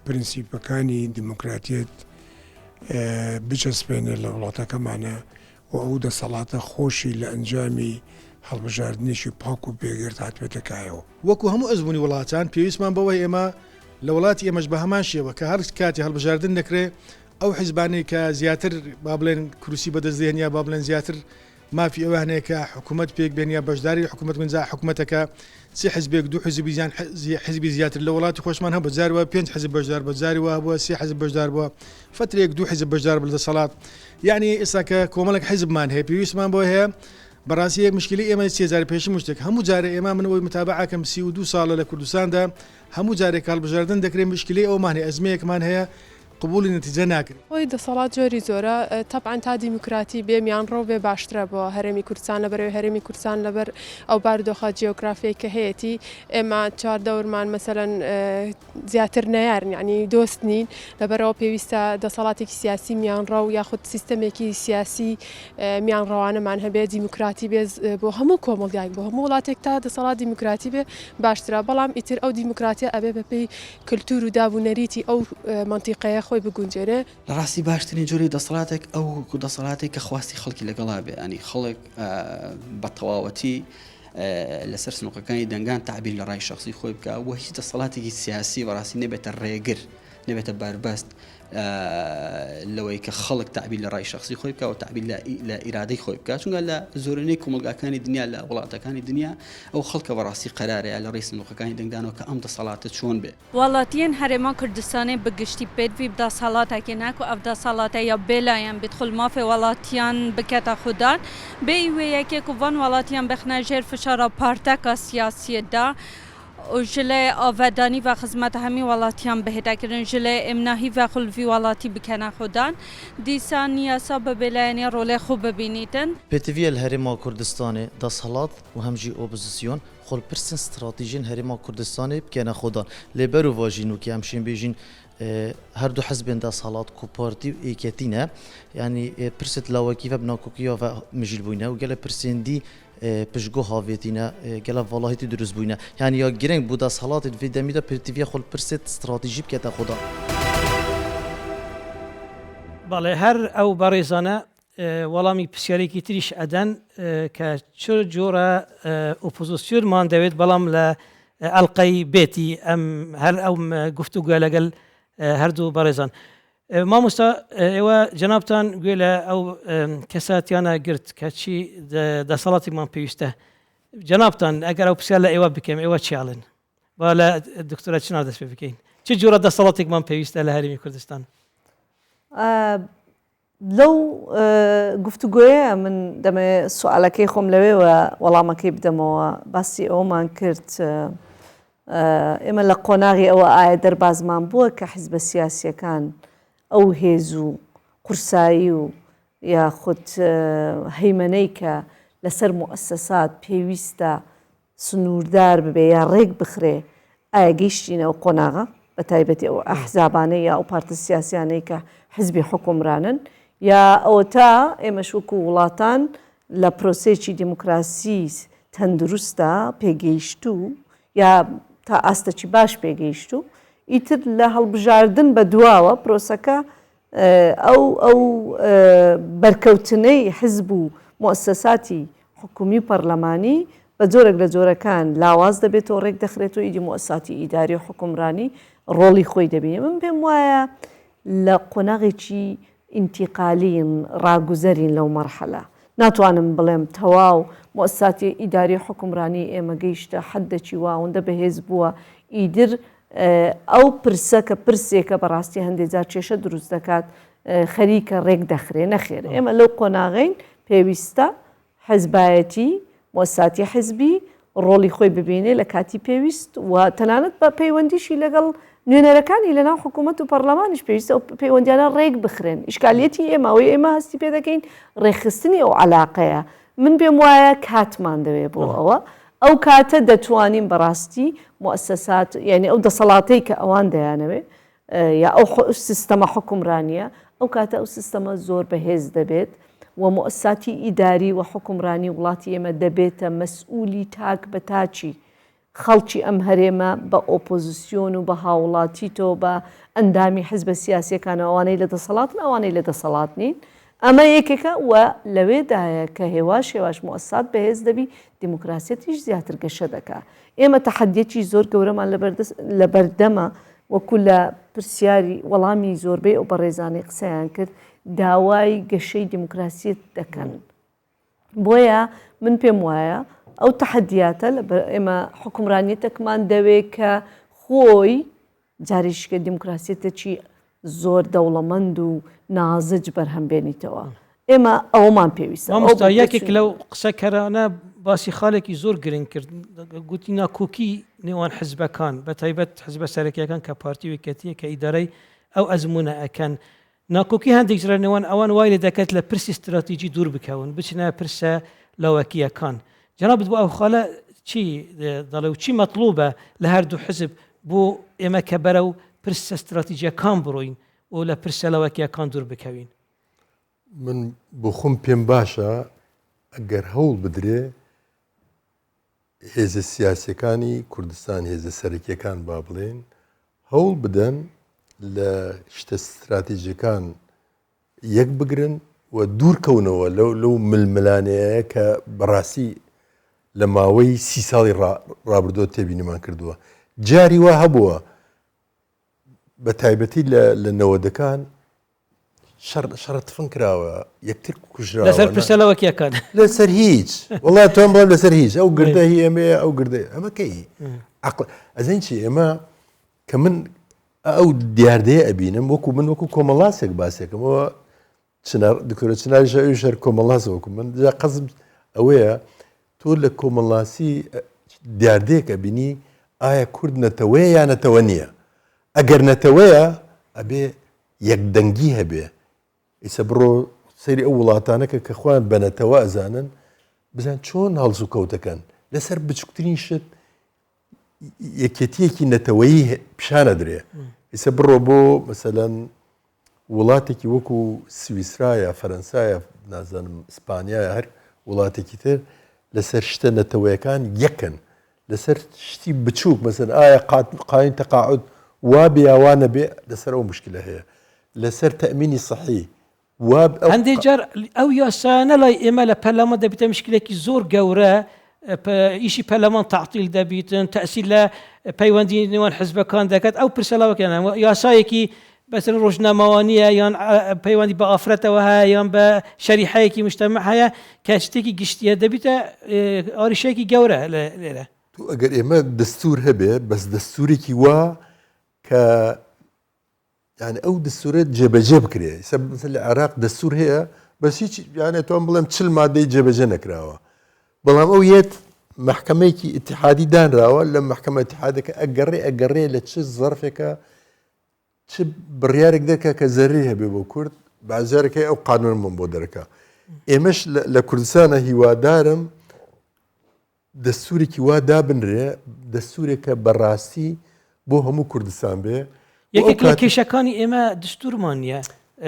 پرینسیپەکانی دیموکراتیت بچەسپێنێت لە وڵاتەکەمانە و ئەو دەسەڵاتە خۆشی لە ئەنجامی هەڵبژاردنێکی پاک و پێگرت هاتوێتەکایەوە وەکو هەموو ئەزمموی وڵاتان پێویستمان بەوەی ئێمە لە وڵاتی ئێمەش بە هەمان شێوە کە هەر کاتی هەڵبژاردن دەکرێت ئەو حیزبانەی کە زیاتر با بڵێن کوروسی بەدەستێن یا با بڵێن زیاتر مافی ئەوە هەنەیە کە حکوومەت پێک بێن یا بەشداری حکوومەت گونجا حکوومەتەکە سێ حزبێک دوو حزبیان حزبی زیاتر لە وڵاتی خۆشمان هەبوو بەجارەوە 5 حزب بەشدار بەجاریەوە بووە سێ حزب بەشدار بووە فترێک دوو حزب بەشدار بە دەسەڵات یعنی ئێستا کە کۆمەڵێک حزبمان هەیە پێویستمان بۆ هەیە بەڕاستی یەک مشکلی ئێمە سێجار پێشی مشتێک هەموو جارە ئێمە منەوەی متابعەکەم 32 ساڵە لە کوردستاندا هەموو جارێک هەڵبژاردن دەکرێن مشکلی ئەومان هەیە ئەزمەیەکمان هەیە قبولی نەتیجە ناکرێت خۆی دەسەڵات جۆری زۆرە تەبعاً تا دیموکراتی بێ میانڕۆ بێ باشترە بۆ هەرێمی کوردستان لەبەرەوەی هەرێمی کوردستان لەبەر ئەو بارودۆخە جیۆگرافیایی کە هەیەی ئێمە چوار دەورمان مەسەلەن زیاتر نەیارن یعنی دۆست نین لەبەرەوە پێویستە دەسەڵاتێکی سیاسی میانڕۆ و یاخود سیستەمێکی سیاسی میانڕەوانەمان هەبێ دیموکراتی بێ بۆ هەموو کۆمەڵگایك بۆ هەموو وڵاتێک تا دەسەڵات دیموکراتی بێ باشترە بەڵام ئیتر ئەو دیموکراتیە ئەبێ بەپێی کللتور و دابوونەریتی ئەو منتیقەیە خۆی بگونجێرێ لە ڕاستی باشترین جۆری دەسەڵاتێک ئەو دەسەڵاتێک کە خواستی خەڵکی لەگەڵا بێ ئەنی خەڵک بە تەواوەتی لەسەر سنووقەکانی دەنگان تعبیر لە ڕای شخصی خۆی بکە وە هیچ دەسەڵاتێکی سیاسی بەڕاستی نەبێتە ڕێگر نەبێتە باربەست لەوەی کە خەڵک تعبیر لە ڕای شخصی خۆی بکە و تعبیر لە ئیرادەی خۆی بکە چونکە لە زۆرینەی کۆمەلگاکانی دنیا لە وڵاتەکانی دنیا ئەو خەڵکە بەڕاستی قەرارەیە لە ڕێی سنووقەکانی دەنگدانەوە کە ئەم دەسەڵاتە چۆن بێ وڵاتیان هەرێما کوردستانی بگشتی پێدوی دەسەڵاتێکی ناکو ئەو دەسەڵاتە یا بێلایەن بێدخل مافێ وڵاتیان بکەتە خوددان بێ وەیەکێک و ڤان وڵاتیان بخنە ژێر فشارە پارتەکە سیاسیەدا وجلي آفادانی و خدمت همی ولاتیان بهدا کردن جلي امناهی و خلفی ولاتی بکنه خودان دیسان یاسا ببلانی رول خوب ببینیدن. پتوی الهرما کردستانی دستهلات و همجی اپوزیسیون خل پرسن استراتژین هرما کردستانی بکنه خودان لبرو واجینو که همشین بیجین هر دو حزب دستهلات کوپارتی و ایکتینه یعنی پرست لاوکی و بناکوکیا و مجیل بوینه و گله پرسندی پشگو هاویتینه گلا والهیتی دروز بوینه یعنی یا گرنگ بودا سالات وی دمیدا پرتیویا خل پرست استراتژی بکتا خدا بله هر او برزانه ولامی پسیاری تریش ادن که چه جورا اپوزیسیون مان دوید بلام ل القی بیتی ام هر او گفتگو لگل هر دو برزان ما مستا ایوا جنابتان گویله او کساتیانا گرت که چی دسالاتی من پیوسته جنابتان اگر او پسیار ایوا بکیم ایوا چی علن ولا دکترا چنار دست بکین چه جورا دسالاتی من پیوسته لهرمی کردستان لو گفتگویه من دم سوالکی خم لوی و ولی کی بدم بسی اومان کرد اما لقناغي او آیدر بازمان بوه که حزب سیاسی کان او هیزو قرصایو یا خود هیمنی که لسر مؤسسات پیوسته سنوردار ببی یا ریگ بخره آیگیشتین او قناغه بتایبتی او احزابانه یا او پارت سیاسیانه که حزب حکمرانن یا او تا امشوکو ولاتان لپروسیچی دموکراسی تندرسته پیگیشتو یا تا ئاستەی باش پێگەیشت و ئیتر لە هەڵبژاردن بە دواوە پرۆسەکە ئەو بەرکەوتنەی حزب و مؤسساتی حکومی و پەرلەمانی بە جۆرێک لە جۆرەکان لاواز دەبێتەوە ڕێک دەخرێت و ئیدی مؤسساتی ئیداری و حکومرانی ڕۆڵی خۆی دەبێت من پێم وایە لە قۆناغێکی ئینتیقالین ڕاگوزەرین لەو مەرحەلە ناتوانم بڵێم تەواو مؤسساتی ئیداری حکومرانی ئێمە گەیشتە حەدێکی واوەندە بەهێز بووە ئیدر ئەو پرسە کە پرسێکە بەڕاستی هەندێک جار کێشە دروست دەکات خەریکە ڕێک دەخرێ نەخێر ئێمە لەو قۆناغین پێویستە حزبایەتی مؤسساتی حزبی ڕۆڵی خۆی ببینێ لە کاتی پێویست و تەنانەت بە پەیوەندیشی لەگەڵ نوێنەرەکانی لەناو حکوومەت و پەرلەمانیش پێویستە ئەو پەیوەندیانە ڕێک بخرێن ئیشکالیەتی ئێمە ئەوەی ئێمە هەستی پێ دەکەین ڕێکخستنی ئەو عەلاقەیە من پێم وایە کاتمان دەوێ بۆ ئەو کاتە دەتوانین بەڕاستی مؤسسات یعنی ئەو دەسەڵاتەی کە ئەوان دەیانەوێ یا ئەو سیستەمە حکومرانیە ئەو کاتە ئەو سیستەمە زۆر بەهێز دەبێت و مؤسساتی ئیداری و حکومرانی وڵاتی ئێمە دەبێتە مەسئولی تاک بە تاچی خەڵکی ئەم هەرێمە بە ئۆپۆزیسیۆن و بە هاوڵاتی تۆ بە ئەندامی حزبە سیاسیەکان ئەوانەی لە دەسەڵاتن ئەوانەی لە دەسەڵات نین ئەمە یەکێکە و لەوێدایە کە هێواش مؤسسات بەهێز دەبی دیموکراسیەتیش زیاتر گەشە دەکا ئێمە تەحەدیەکی زۆر گەورەمان لە بەردەمە وەکو لە پرسیاری وەڵامی زۆربەی ئەو بەڕێزانەی قسەیان کرد داوای گەشەی دیموکراسیت دەکەن بۆیە من پێم وایە ئەو تەحەدیاتە ئێمە حکومرانیەتێکمان دەوێت کە خۆی جاریشکە دیموکراسیەتێکی زۆر دەوڵەمەند و نازج بەرهەمبێنیتەوە ئێمە ئەومان پێویستە مامۆستا یەکێک لەو قسەکەرانە باسی خاڵێکی زۆر گرنگ کرد گوتی ناکۆکی نێوان حزبەکان بە تایبەت حزبە سەرەکیەکان کە پارتی وێکەتیە کە ئیدارەی ئەو ئەزمونە ئەکەن ناکۆکی هەندێک جرە نێوان ئەوان وای لێ دەکات لە پرسی استراتیژی دوور بکەون بچنە پرسە لەوەکیەکان جنابت بۆ ئەو خاڵە چی دەڵێ و چی مەطلوبە لە هەردوو حزب بۆ ئێمە کە بەرەو پرسە استراتیژیەکان بڕۆین و لە پرسە لەوەکیەکان دوور بکەوین من بۆ خۆم پێم باشە ئەگەر هەوڵ بدرێ هێزە سیاسەکانی کوردستان هێزە سەرەکیەکان با بڵێن هەوڵ بدەن لە شتە استراتیژیەکان یەک بگرن و دوورکەونەوە لەو ململانەیە کە بەڕاستی لە ماوەی 30 ساڵی ڕابردۆ تێبینیمان کردووە جاری وا هەبووە بە تایبەتی لە نەوەدەکان شەڕەتفن کراوە یەکتر کوژراوە لەسەر پرسە لەوەکیەکان لەسەر هیچ وڵات تۆم بڵێم لەسەر هیچ ئەو گردە هی ئەمەیە ئەو گردە ئەمەکەی ئەزین چی ئێمە کە من ئەو دیاردەیە ئەبینم وەکو من وەکو کۆمەڵاسێک باسێکمەوە دکتۆرە چناریش ئەوی شەر کۆمەڵاس وەکو من جا قەزم ئەوەیە تۆ لە کۆمەڵاسی دیاردەیەک ئەبینی ئایا کورد نەتەوەیە یان نەتەوە نییە ئەگەر نەتەوەیە ئەبێ یەکدەنگی هەبێ ئیسە بڕۆ سەیری ئەو وڵاتانەکە کە خوان بەنەتەوە ئەزانن بزان چۆن هەڵز و کەوتەکەن لەسەر بچووکترین شت یەکێتیەکی نەتەوەیی پیشانە درێ ئیسە بڕۆ بۆ مەسەلەن وڵاتێکی وەکو سویسرایە فەرەنسایە نازانم ئیسپانیایە هەر وڵاتێکی تر لەسەر شتە نەتەوەیەکان یەکن لەسەر شتی بچووک مەسەن ئایا قاین تەقاعد وا بێوانە بێ لەسەر ئەو مشکلە هەیە لەسەر تەمینی صحی هەندێک جار ئەو یاسانە لای ئێمە لە پەرلەمان دەبێتە مشکلێکی زۆر گەورە ئیشی پەرلەمان تعطیل دەبیتن تەسیل لە پەیوەندی نێوان حزبەکان دەکات ئەو پرسەلاوەکەیان یاسایەکی بەسەر ڕۆژنامەوانیە یان پەیوەندی بە ئافرەتەوە هەیە یان بە شەریحەیەکی مجتەمع هەیە کە شتێکی گشتیە دەبیتە ئاریشەیەکی گەورە لێرە ئەگەر ئێمە دەستور هەبێ بەس دەستورێکی وا کە یعنی ئەو دەستورێت جێبەجێ بکرێ مثل لە عێراق دەستور هەیە بەس هیچ یانە تۆم بڵێم 40 مادەی جێبەجێ نەکراوە بەڵام ئەو یەت محکمەیەکی ئیتحادی دانراوە لە محکمە ئیتحادەکە ئەگەڕێ لە چ زەرفێکە چ بڕیارێک دەکە کە زەرری هەبێ بۆ کورد بازارەکەی ئەو قانون من بۆ دەرەکە ئێمەش لە کوردستانە هیوادارم دەستورێکی وا دابنرێ دەستورێکە بەڕاستی بۆ هەموو کوردستان بێ یەکێک لە کێشەکانی ئێمە دستورمان نیە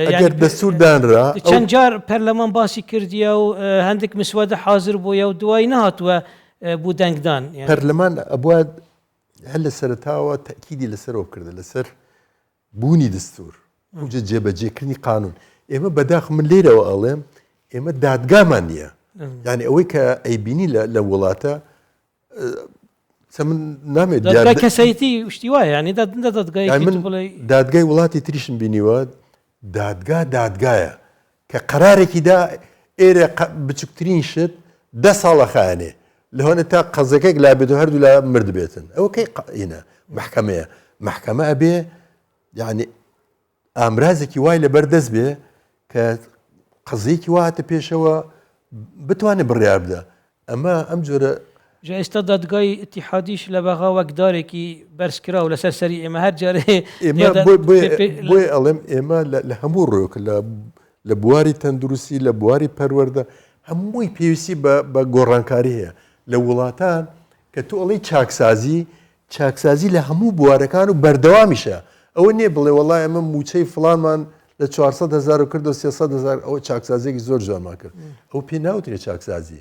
ئەگەر دەستور دانرا چەند جار پەرلەمان باسی کردیە و هەندێک مسودە حاضر بووە و دوای نهاتووە بوو دەنگدان پەرلەمان ئەبووە هەر لە سەرتاوە تەکیدی لەسەرەوە بکردە لەسەر بوونی دستور ئەوجە جێبەجێکردنی قانون ئێمە بەداخ من لێرەوە ئەڵێم ئێمە دادگامان نییە یعنی ئەوەی کە ئەیبینی لە وڵاتە من نامێت کەسایەتی شتی وایە ینی دادگای وڵاتی تریشم بینیوە دادگایە کە قەرارێکی دا ئێرە بچووکترین شت 10 ساڵە خانێ لەهۆنە تا قەزەکەێک لا بێت و هەردوو لا مرد بێتن ئەوە کەی ئینە محکەمەیە محکەمە ئەبێ یعنی ئامرازێکی وای لە بەردەست بێ کە قەزەیەکی واتە پێشەوە بتوانێت بڕیار بدە ئەمە ئەم جۆرە ئێستا دادگای ئیتیحادیش لە بەغا وەکدارێکی بەرزکرا و لەسەر سەری ئێمە هەر جارێ بۆی ئەڵێم ئێمە لە هەموو ڕۆک لە بواری تەندروستی لە بواری پەروەردە هەمووی پێویستی بە گۆڕانکاری هەیە لە وڵاتان کە تۆ ئەڵی چاکسازی لە هەموو بوارەکان و بەردەوامیشە ئەوە نییە بڵێ وڵای ئەمە موچەی فڵانمان لە 400,000 کرد و 300,000 ئەوە چاکسازێکی زۆر جوانمان کرد ئەو پێ ناوترێت چاکسازی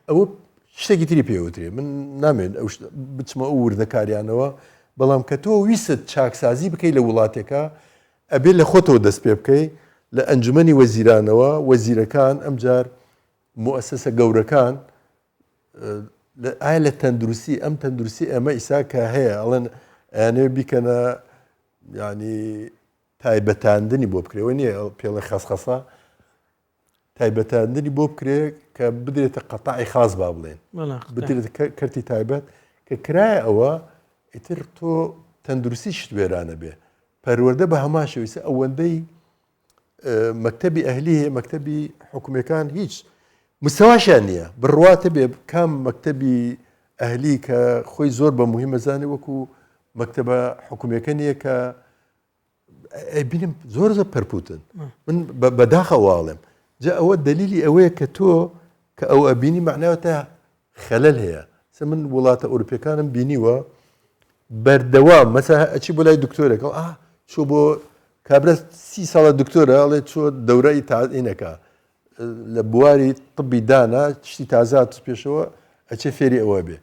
ئەوە شتێکی تری پێوترێ من نامێن ئەو بچمە ئەو وردەکاریانەوە بەڵام کە تۆ ویست چاکسازی بکەی لە وڵاتێکە ئەبێ لە خۆتەوە دەست پێ بکەی لە ئەنجومەنی وەزیرانەوە وەزیرەکان ئەمجار مؤسسە گەورەکان ئایا لە تەندروستی ئەم تەندروستی ئەمە ئیسا کە هەیە ئەڵێن ئەیانێ بیکەنە ینی تایبەتاندنی بۆ بکرێەوە نییە پێڵە خەسخەسا تایبەتاندنی بۆ بکرێ کە بدرێتە قەتاعی خاص با بڵێن بدرێتە کەرتی تایبەت کە کرایە ئەوە ئیتر تۆ تەندروستی شت وێرانە بێ پەروەردە بە هەماشەویستە ئەوەندەی مەکتەبی ئەهلی هەیە مەکتەبی حکوومەکان هیچ مستەواشیان نییە بڕواتە بێ کام مەکتەبی ئەهلی کە خۆی زۆر بە موهیمە زانێ وەکو مەکتەبە حکوومەکە نییە کە ئەبینم زۆر پەرپوتن من بەداخەواڵێم جا ئەوە دلیلی ئەوەیە کە تۆ کە ئەو ئەبینی معناوەتە خەلەل هەیە من وڵاتە ئەوروپیەکانم بینیوە بەردەوام مەسا ئەچی بۆ لای دکتۆرێکەوە چۆ بۆ کابرا 30 ساڵە دکتۆرە ئەڵێ چۆ دەورەی تازینەکە لە بواری طبی دانا شتی تازات پێشەوە ئەچێ فێری ئەوە بێ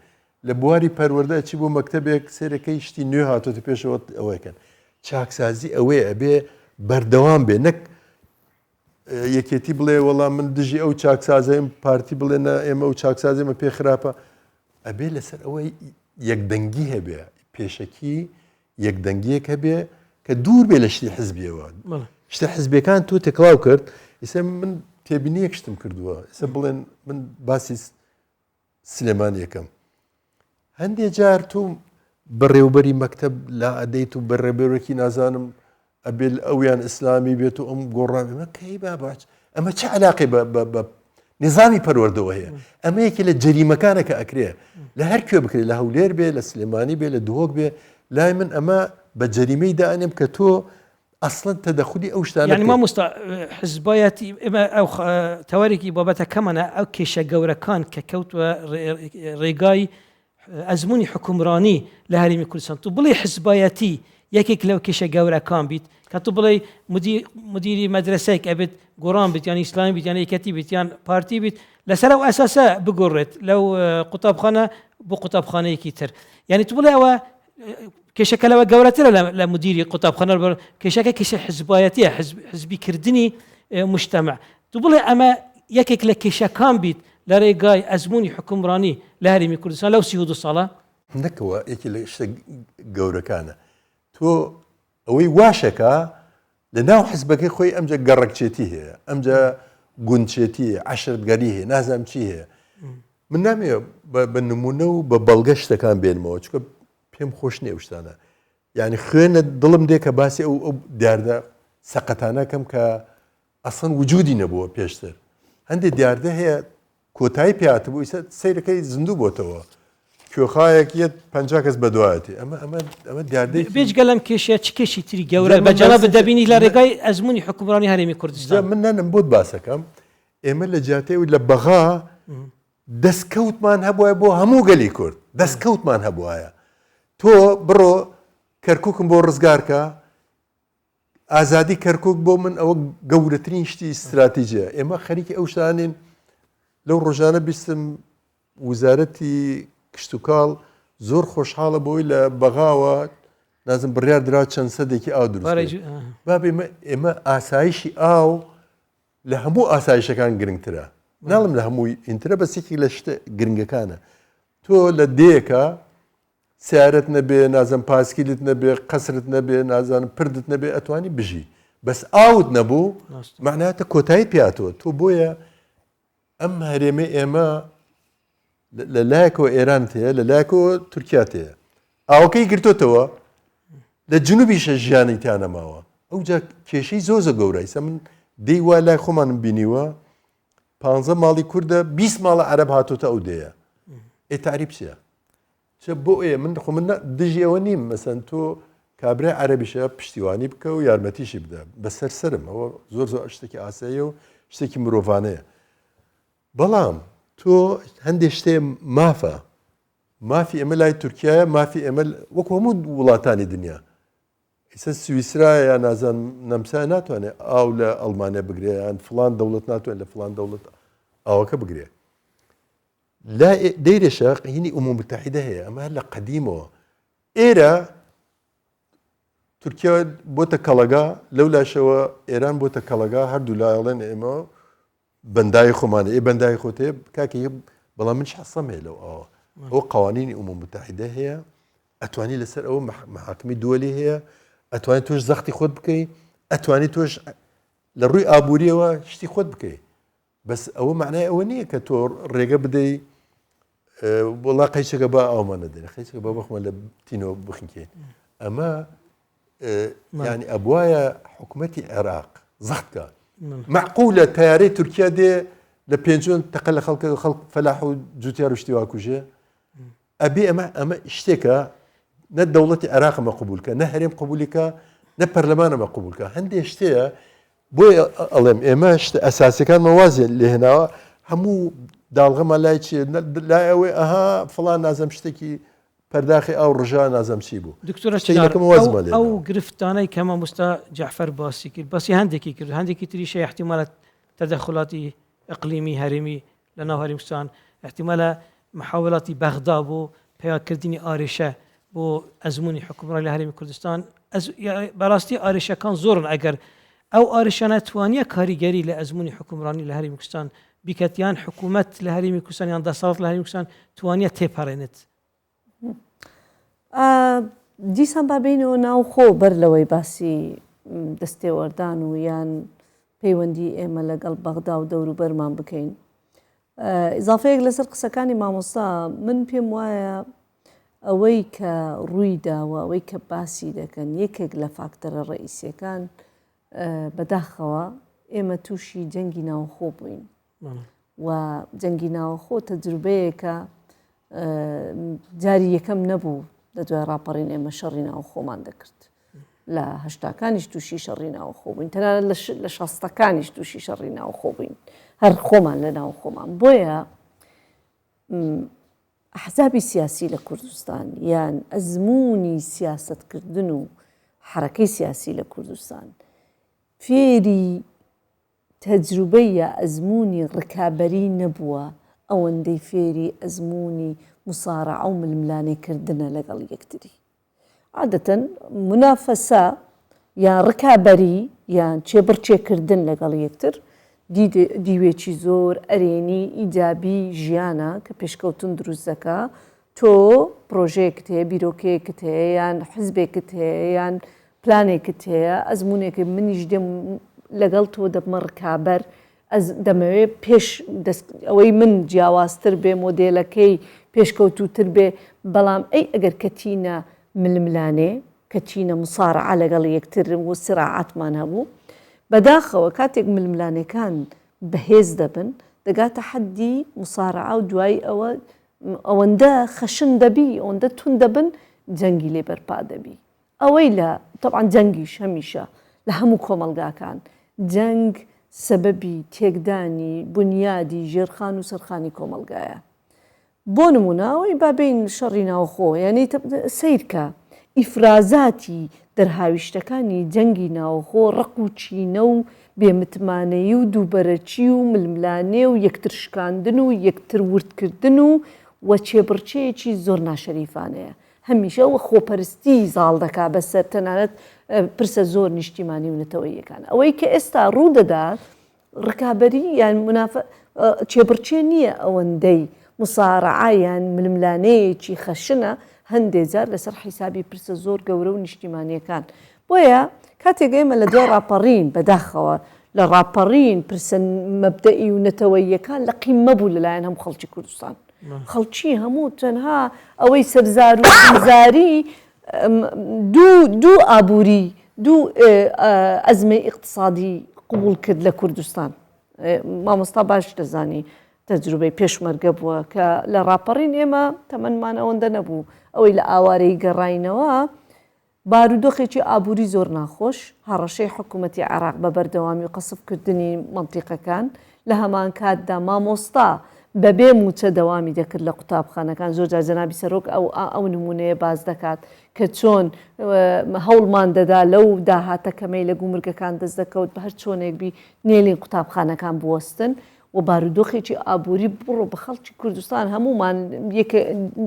لە بواری پەروەردە ئەچی بۆ مەکتەبێک سێرەکەی شتی نوێ هاتۆتە پێشەوە ئەوەکەن چاکسازی ئەوەیە ئەبێ بەردەوام بێ نەک یەکێتی بڵێ وەڵام من دژی ئەو چاکسازیم پارتی بڵێنە ئێمە ئەو چاکسازیمە پێ خراپە ئەبێ لەسەر ئەوەی یەکدەنگی هەبێ پێشەکی یەکدەنگیەک هەبێ کە دوور بێ لە شتی حزبیەوە شتە حزبەکان تۆ تێکڵاو کرد ئێستا من تێبینی یەکشتم کردووە ئێستا بڵێن من باسی سلێمان یەکەم هەندێک جار تۆ بەڕێوبەری مەکتەب لا ئەدەیت و بەڕێبەرێکی نازانم ئەبێ ئەویان ئیسلامی بێت و ئەم گۆڕانمە کەی باباچ ئەمە چه علاقی بە نظامی پەروەردەوە هەیە ئەمە یەکی لە جەریمەکانەکە ئەکرێ لە هەر کوێ بکرێت لە هەولێر بێ لە سلێمانی بێ لە دهۆک بێ لای من ئەمە بە جەریمەی دائنێم کە تۆ ئەسڵەن تەدەخلی ئەو شتانە یعنی مامۆستا حزبایەتی ئێمە ئەو تەوارێکی بابەتە کەمەنە ئەو کێشە گەورەکان کە کەوتوە ڕێگای ئەزمموی حکومڕانی لە هەرێمی کوردستان تو بڵێ حزبایەتی یەکێک لەو کێشە گەورەکان بیت کە تو بڵێ مدیری مەدرسەیەک ئەبێت گۆڕان بیت یان ئیسلامی بیت یان یەکەتی بیت یان پارتی بیت لەسەر ئەو ئەساسە بگۆڕێت لەو قوتابخانە بۆ قوتابخانەیەکی تر یعنی تو بڵێ ئەوە کێشەکە لەوە گەورەترە لە مدیری قوتابخانە کێشەکە کێشە حزبایەتیە حزبیکردنی مجتمع تو بڵێ ئەمە یەکێک لە کێشەکان بیت لە ڕێگای ئەزمموی حکومڕانی لە هەرێمی کوردستان لەو 32 ساڵە نەکەوە یەکی لە شتە گەورەکانە تۆ ئەوەی واشەکە لە ناو حزبەکەی خۆی ئەمجا گەڕکچێتی هەیە ئەمجا گونچێتی عشرتگەری هەیە نازانم چی هەیە من نامەوێت بە نمونە و بە بەڵگە شتەکان بێنمەوە چکە پێم خۆش نییە شتانە یعنی خوێنە دڵم دێ کە باسی ئەو دیاردە سەقەتانەکەم کە ئەسڵەن وجودی نەبووە پێشتر هەندێک دیاردە هەیە کۆتایی پێات بوو سیرەکەی زیندوو بۆتەوە کوێخایەک یەت 50 کەس بەدوایەتی ئەمە دیاردەی بێجگە لەم کێشەیە چ کێشی تری گەورە بەجەڵە بدەبینی لە ڕێگای ئەزمموی حکومڕانی هەرێمی کوردستان من نانم بۆت باسەکەم ئێمە لە جاتەوەی لە بەغا دەستکەوتمان هەبووە بۆ هەموو گەلی کورد دەستکەوتمان هەبووایە تۆ بڕۆ کەرکووکم بۆ ڕزگارکە ئازادی کەرکک بۆ من ئەوە گەورەترین شتی استراتیژیە ئێمە خەریکی ئەو شانین لەو ڕۆژانە بیستم وزارەتی کشت و کاڵ زۆر خۆشحاڵە بۆی لە بەغاوە نازم بڕیار درا چەند سەدێکی ئاو دروست بابێ ئێمە ئاسایشی ئاو لە هەموو ئاسایشەکان گرنگترە ناڵم لە هەمووی ئینترە بەسێکی لە شتە گرنگەکانە تۆ لە دەیەکە سیارەت نەبێ نازم پاسکیلت نەبێ قەسرت نەبێ نازانم پردت نەبێ ئەتوانی بژی بەس ئاوت نەبوو معناتە کۆتایی پیاتەوە تۆ بۆیە ئەم هەرێمە ئێمە لە لایەکەوە ئێران هەیە لە لایەکەوە تورکیا هەیە ئاوەکەی گرتوتەوە لە جنوبیشە ژیانی تیانەماوە ئەو جا کێشەی زۆزە گەورەی سە من دەی وا لای خۆمانم بینیوە 15 ماڵی کووردە 20 ماڵە عەرەب هاتوتە ئەو دەیە ئێتاری چییە بۆ ئێ من خۆ من دژی ئەوە نیم مەسەن تۆ کابرای عەرەبیشە پشتیوانی بکە و یارمەتیشی بدە بەسەر سرم ئەوە زۆر شتێکی ئاساییە و شتێکی مرۆڤانەیە بەڵام تۆ هەندێک شتێ مافی ئێمە لای تورکایە مافی ئێمە وەکو هەموو وڵاتانی دنیا ئیسە سویسرایە یا نازان نەمسای ناتوانێت ئاو لە ئەڵمانیا بگرێ یان فلان دەوڵەت ناتوانێت لە فلان دەوڵەت ئاوەکە بگرێ لا دەیرێشە هینی ئوموم متحیدە هەیە ئەمە لە قەدیمەوە ئێرە تورکیا بۆتە کەڵەگا لەو لاشەوە ئێران بۆتە کەڵەگا هەردوو لایەڵێن ئێمە بەندای خۆمانە بەندای خۆتێ کاکە بەڵام من حەسەم هەیە لەو ئەو قوانینی ئوموم متحیدە هەیە ئەتوانی لەسەر ئەوە محاکمی دووەلی هەیە ئەتوانی تۆش زەختی خۆت بکەیت ئەتوانی تۆش لە ڕووی ئابوووریەوە شتی خۆت بکەیت بەس ئەوە معنای ئەوە نییە کە تۆ ڕێگە بدەیت وڵا قەیچەکە بە ئاومانە دێنە خەیچەکە بە بەخمە لە تینەوە بخینکەین ئەمە ینی ئەبوایە حکوومەتی عێراق زەختکە معقولە تیارەی تورکیا دێ لە پێنجۆن تەقە لە خەڵکە فەلاح و جوتیار و شتی واکوژێ ئەبێ ئەمە شتێکە نە دەوڵەتی عێراقمە قبولکە نە هەرێم قبولیکە نە پەرلەمانەمە قبولکە هەندێک شتەیە بۆی ئەڵێم ئێمە ئەساسەکان مەوازێ لێهێناوە هەموو داڵغەمە لای چیە لای ئەوەی ئەها فڵان نازەم شتێکی پەرداخی ئەو ڕژا نازەم چی بوو دکتۆرە ئەو گرفتانەی کە مامۆستا جەعفەر باسی کرد باسی هەندێکی کرد هەندێکی تریشە احتیمالە تەدەخڵاتی ئەقلیمی هەرێمی لە ناو هەرێمستان احتیمالە محاولاتی بەغدا بۆ پیاکردنی ئارێشە بۆ ئەزمموی حکومڕانی لە هەرێمی کوردستان بەڕاستی ئارێشەکان زۆرن ئەگەر ئەو ئارێشانە توانیە کاریگەری لە ئەزمموی حکومڕانی لە هەرێمی کوردستان بیکەتیان حکوومەت لە هەرێمی کوردستان یان دەسەڵات لە هەرێمی کوردستان توانیە تێپەڕێنێت دیسان بابینەوە ناوخۆ بەر لەوەی باسی دەستێوەردان و یان پەیوەندی ئێمە لەگەڵ بەغدا و دەور و بەرمان بکەین ئیزافەیەک لەسەر قسەکانی مامۆستا من پێم وایە ئەوەی کە ڕووی داوە ئەوەی کە باسی دەکەن یەکێک لە فاکتەرە ڕئیسیەکان بەداخەوە ئێمە تووشی جەنگی ناوخۆ بووین و جەنگی ناوخۆ تەجروبەیەکە جاری یەکەم نەبوو لە دوای ڕاپەڕین ئێمە شەڕی ناوخۆمان دەکرد لە هەشتاکانیش تووشی شەڕی ناوخۆ بووین تەنها لە شەستەکانیش تووشی شەڕی ناوخۆ بووین هەر خۆمان لە ناو خۆمان بۆیە ئەحزابی سیاسی لە کوردستان یان ئەزمموی سیاستکردن و حرەکەی سیاسی لە کوردستان فێری تەجروبەی یا ئەزمموی ڕکابەری نەبووە ئەوەندەی فێری ئەزمموی مسارعە و ململانێکردنە لەگەڵ یەکتری. عادەتەن منافەسە یان ڕکابەری یان چێبڕچێکردن لەگەڵ یەکتر دیوێکی زۆر ئەرێنی ئیجابی ژیانە کە پێشکەوتن دروست دەکا. تۆ پرۆژەیەکت هەیە، بیرۆکەیەکت هەیە، یان حزبێکت هەیە، یان پلانێکت هەیە، ئەزمونێک منیش دێم لەگەڵ تۆ دەبمە ڕکابەر، دەمەوێت پێش ئەوەی من جیاوازتر بێ، مۆدێلەکەی پێشکەوتوتر بێ، بەڵام ئەی ئەگەر کەتینە ململانێ کەچینە مسارعە لەگەڵ یەکتر و سراعاتمان هەبوو، بەداخەوە کاتێک ململانەکان بەهێز دەبن دەگاتە حەدی مسارعە و دوای ئەوەندە خەشن دەبی، ئەوەندە تون دەبن جەنگی لێ بەرپا دەبی. ئەوەی لە طبعاً جەنگیش هەمیشە لە هەموو کۆمەلگاکان جەنگ سەبەبی تێکدانی بنیادی ژێرخان و سەرخانی کۆمەلگایە. بۆ نموناوەی بابین شەڕی ناوخۆ، یعنی سیرکە ئیفرازاتی دەرهاویشتەکانی جەنگی ناوخۆ ڕق و چینە و بێمتمانەیی و دووبەرەچی و ململانێ و یەکتر شکاندن و یەکتر وردکردن و وە چێبڕچەیەکی زۆر ناشەریفانەیە. هەمیشە وە خۆپەرستی زاڵ دەکا بەسەر تەنانەت پرسە زۆر نیشتیمانی و نەتەوەییەکان. ئەوەی کە ئێستا ڕوو دەدات ڕکابەری یان چێبڕچێ نییە ئەوەندەی مسارعە یان ململانەیەکی خەشنە هەندێک جار لەسەر حیسابی پرسە زۆر گەورە و نیشتیمانیەکان. بۆیە کاتێک ئێمە لە دوای ڕاپەڕین بەداخەوە لە ڕاپەڕین پرسە مەبدەئی و نەتەوەییەکان لە قیمە بوو لەلایەن هەموو خەڵکی کوردستان. خەڵکی هەموو تەنها ئەوەی سەرزار و سەرزاری دوو ئابووری دوو ئەزمەی ئیقتصادی قبول کرد لە کوردستان. مامۆستا باش دەزانی تەجروبەی پێشمەرگە بووە کە لە ڕاپەڕین ئێمە تەمەنمان ئەوەندە نەبوو. ئەوەی لە ئاوارەی گەڕاینەوە بارودۆخێکی ئابووری زۆر ناخۆش، هەڕەشەی حکوومەتی عێراق بە بەردەوامی و قەسفکردنی مەنتیقەکان لە هەمان کاتدا مامۆستا بەبێ موچە دەوامی دەکرد لە قوتابخانەکان. زۆر جار جەنابی سەرۆک ئەو نمونەیە باز دەکات کە چۆن هەوڵمان دەدا لەو داهاتەکەمەی لە گومرگەکان دەست دەکەوت بە هەر چۆنێک بی نێلین قوتابخانەکان بوەستن و بارودۆخێکی ئابووری بڕۆ بە خەڵکی کوردستان هەمومان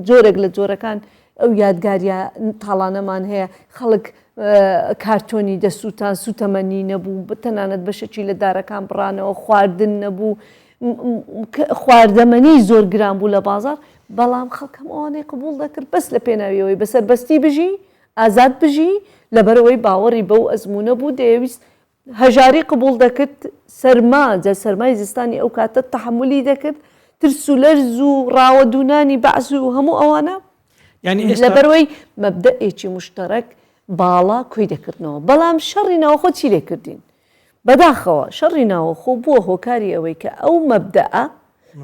جۆرێک لە جۆرەکان ئەو یادگاریە تاڵانەمان هەیە. خەڵک کارتۆنی دەسووتان سوتەمەنی نەبوو، تەنانەت بەشەکی لە دارەکان بڕانەوە، خواردن نەبوو، خواردەمەنی زۆر گران بوو لە بازار، بەڵام خەڵکەم ئەوانەی قبول دەکرد بەس لە پێناویەوەی بەسەربەستی بژی، ئازاد بژی، لەبەرەوەی باوەڕی بەو ئەزمونە بوو دەیویست هەژاری قبول دەکرد، سەرماجە سەرمای زستانی ئەو کاتە تەحملی دەکرد، ترس و لەرز و ڕاوەدونانی بەعز و هەموو ئەوانە لەبەرەوەی مەبدەئێکی مشتەرەک باڵا کۆی دەکردنەوە. بەڵام شەڕی ناوخۆ چی لێ کردین؟ بەداخەوە شەڕی ناوخۆ بووە هۆکاری ئەوەی کە ئەو مەبدەئە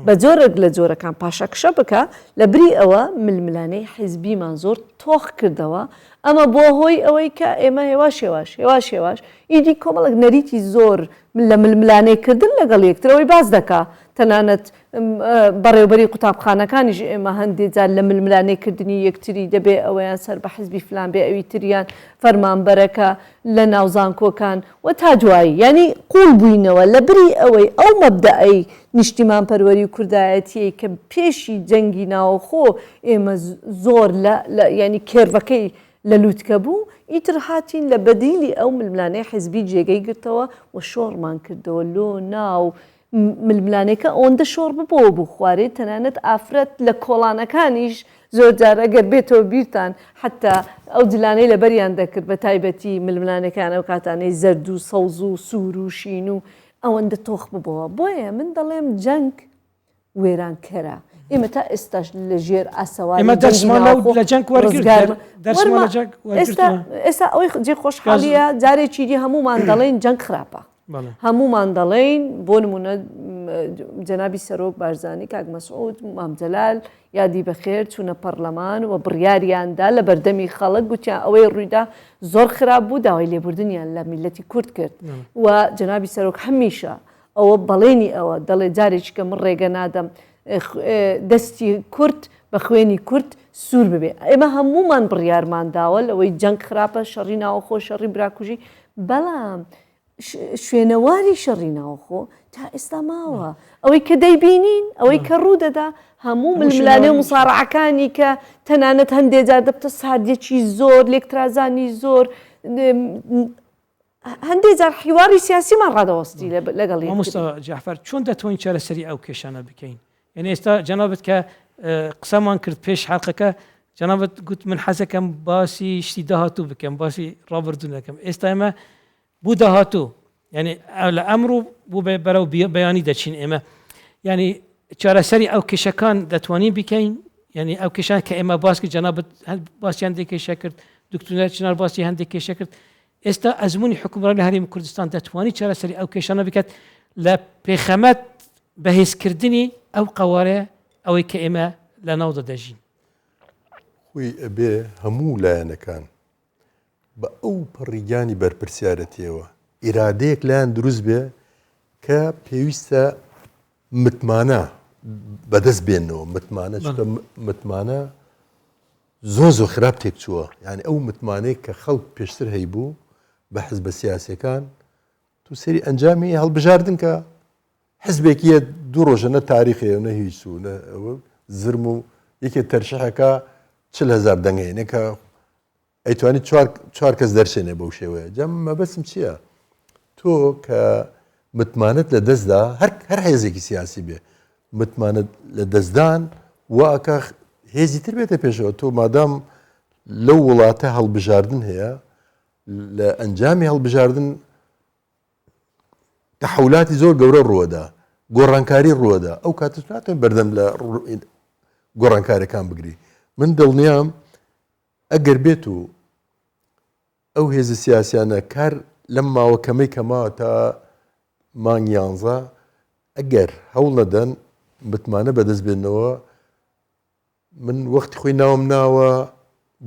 بە جۆرێک لە جۆرەکان پاشەکشە بکە لە بری ئەوە ململانەی حیزبیمان زۆر تۆخ کردەوە. ئەمە بۆ هۆی ئەوەی کە ئێمە هێواش ئیدی کۆمەڵک نەریتی زۆر لە ململانەیکردن لەگەڵ یەکترەوەی باز دەکا. تەنانەت بەڕێوبەری قوتابخانەکانیش ئێمە هەندێک جار لە ململانەیکردنی یەکتری دەبێ ئەوەیان سەر بە حیزبی فلان بێ ئەوی تریان فەرمانبەرەکە لە ناوزانکۆکان و تا دوایی یعنی قوڵ بووینەوە لە بری ئەوەی ئەو مەبدەئی نیشتیمان پەروەری و کوردایەتیەی کە پێشی جەنگی ناوخۆ ئێمە زۆر ینی کێرڤەکەی لە لووتکە بوو، ئیتر هاتین لە بەدیلی ئەو ململانەی حیزبی جێگەی گرتەوە و شۆڕمان کردەوە لۆ ناو ململانێکە ئەوەندە شۆڕ ببەوە بوو خوارێ تەنانەت ئافرەت لە کۆڵانەکانیش زۆر جارە گەر بێتەوە بیرتان حتا ئەو جلانەی لە بەریان دەکرد بە تایبەتی ململانەکان ئەو کاتانەی زەرد و سەوز و سوور و شین و ئەوەندە تۆخ ببەوە. بۆیە من دەڵێم جەنگ وێرانکەرە. ئێمە تا ئێستاش لە ژێر ئاسەواری ئێمە دەرسمان لە جەنگ ئێستا ئەوەی جێ خۆشحاڵیە جارێکی دی هەمومان دەڵێن جەنگ خراپە، هەمومان دەڵێن بۆ نمونە جەنابی سەرۆک بارزانی کاک مەسعود مامجەلال یادی بەخێر چوونە پەرلەمان و بڕیاریاندا لە بەردەمی خەڵک گوتیان ئەوەی ڕوویدا زۆر خراپ بوو، داوای لێبوردنیان لە میلەتی کورد کرد و جەنابی سەرۆک هەمیشە ئەوە بەڵێنی ئەوە دەڵێ جارێکی کە من ڕێگە نادەم دەستی کورد بە خوێنی کورد سوور ببێ ئێمە هەمومان بڕیارمان داوە لەوەی جەنگ خراپە شەڕی ناوەخۆ شەڕی براکوژی بەڵام شوێنەواری شەڕی ناوەخۆ تا ئێستا ماوە ئەوەی کە دەیبینین ئەوەی کە ڕوودەدا هەموو ململانێ مساڕعەکانی کە تەنانەت هەندێک جار دەبتە سادێکی زۆر لێکترازانی زۆر هەندێک جار حیواری سیاسیمان ڕادەوەستی لەگەڵی مامۆستا جعفەر چۆن دەتوانین چارەسەری ئەو کێشانە بکەین یعنی ئێستا جەنابەت کە قسەمان کرد پێش حەڵقەکە جەنابەت گوت من حەزەکەم باسی شتی داهاتوو بکەم باسی ڕابردوو نەکەم ئێستا ئێمە بوو داهاتوو یعنی لە ئەمڕۆ بوو بەرەو بەیانی دەچین ئێمە یعنی چارەسەری ئەو کێشەکان دەتوانین بکەین یعنی ئەو کێشان کە ئێمە باس کرد جەنابەت باسی هەندێک کێشە کرد دکتۆر چنار باسی هەندێک کێشە کرد ئێستا ئەزمموی حکومڕانی هەرێمی کوردستان دەتوانی چارەسەری ئەو کێشانە بکات لە پێخەمەت بەهێزکردنی ئەو قوارێ ئەوەی کە ئێمە لە ناو دەدەژین خۆی ئەبێ هەموو لایەنەکان بە ئەو پەڕیگانی بەرپرسیارەتیەوە ئیرادەیەک لایەن دروست بێ کە پێویستە متمانە بەدەست بێنەوە متمانە زۆر خراپ تێک چووە یعنی ئەو متمانەیە کە خەڵک پێشتر هەیبوو بە حزبە سیاسەکان تو سەری ئەنجامی هەڵبژاردن کە حزبێکیە دوو ڕۆژەنە تاریخەیە نە هیچ و زرم و یەکێ تەرشەحەکە 40,000 دەنگێنێکە ئەیتوانی چوار کەس دەرچێنێ بەو شێوەیە جەم مەبەسم چییە؟ تۆ کە متمانت لە دەستدا هەر هێزێکی سیاسی بێ متمانت لە دەستدان واکە هێزی تر بێتە پێشەوە تۆ مادام لەو وڵاتە هەڵبژاردن هەیە لە ئەنجامی هەڵبژاردن تەحولاتی زۆر گەورە ڕووەدا گۆڕانکاری ڕووەدا ئەو کاتت ناتوانێت بەردەم لە گۆڕانکاریەکان بگری من دڵنیام ئەگەر بێت و ئەو هێزە سیاسیانە کار لەم ماوە کەمەی کەماوە تا مانگ 11 ئەگەر هەوڵ نەدەن متمانە بەدەست بێنەوە من وەختی خۆی ناوم ناوە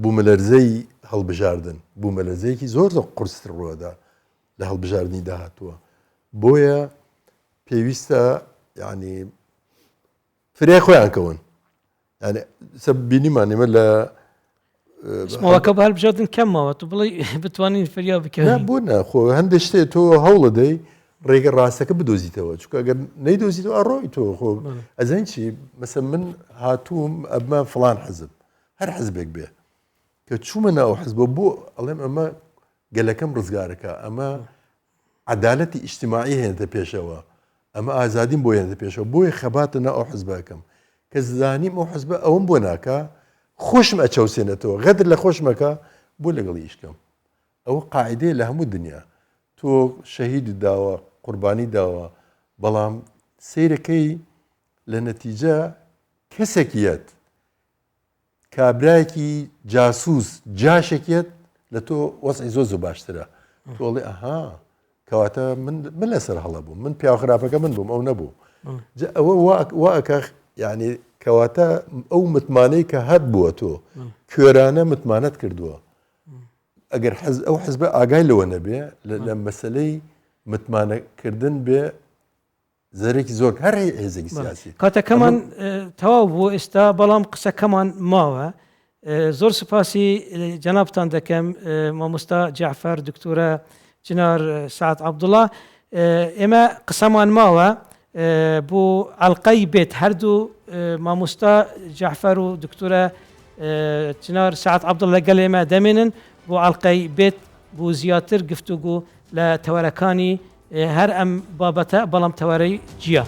بوومەلەرزەی هەڵبژاردن بوومەلەرزەیەکی زۆر قورستر ڕووەدا لە هەڵبژاردننی داهاتووە بۆیە پێویستە یعنی فرێ خۆیان کەون یعنی بینیمان ئێمە لە ماوەکە بە هەڵبژاردن کەمماوە تو بڵێ بتوانین فریا بکەین بوو نەخۆ هەندێک شتێ تۆ هەوڵە دەی ڕێگە ڕاستەکە بدۆزیتەوە چونکە ئەگەر نەیدۆزیتەوە ئەڕۆی تۆ خۆ ئەزین چی مەسەن من هاتووم ئەمە فڵان حەزب هەر حەزبێک بێ کە چوومە ناو حەزبە بۆ ئەڵێم ئەمە گەلەکەم ڕزگارەکە ئەمە عەدالەتی ئیجتیماعی هێنێتە پێشەوە ئەمە ئازادیم بۆ هێنێتە پێشەوە بۆیە خەباتە ناو ئەو حەزبەکەم کە زانیم ئەو حەزبە ئەوم بۆ ناکە خۆشم ئەچەوسێنێتەوە غەدر لە خۆشمەکە بۆ لەگەڵی ئیشکەم ئەوە قاعدەیە لە هەموو دنیا تۆ شەهید داوە قوربانی داوە بەڵام سیرەکەی لە نەتیجە کەسێکیەت کابرایەکی جاسووس جاشێکیەت لە تۆ وەسعی زۆر باشترە تۆڵێ ئەها کەواتە من لەسەر هەڵە بووم من پیاخراپەکە من بووم ئەو نەبوو ئەوە واکە یعنی کەواتە ئەو متمانەی کە هەت بووە تۆ کوێرانە متمانەت کردووە ئەگەر ئەو حزبە ئاگای لەوە نەبێ لە مەسلەی متمانەکردن بێ زەرێکی زۆر هەر هێزێکی سیاسی کاتەکەمان تەواو بوو ئێستا بەڵام قسەکەمان ماوە زۆر سپاسی جەنابتان دەکەم مامۆستا جعفەر دکتۆرە جنار سعد عەبدوڵڵا ئێمە قسەمان ماوە بۆ ئەڵقەی بێت هەردوو مامۆستا جعفەر و دکتۆرە جنار سعد عەبدوڵڵا لەگەڵ ئێمە دەمێنن بۆ ئەڵقەی بێت بۆ زیاتر گفتوگو لە تەوەرەکانی هەر ئەم بابەتە بەڵام تەوەرەی جیا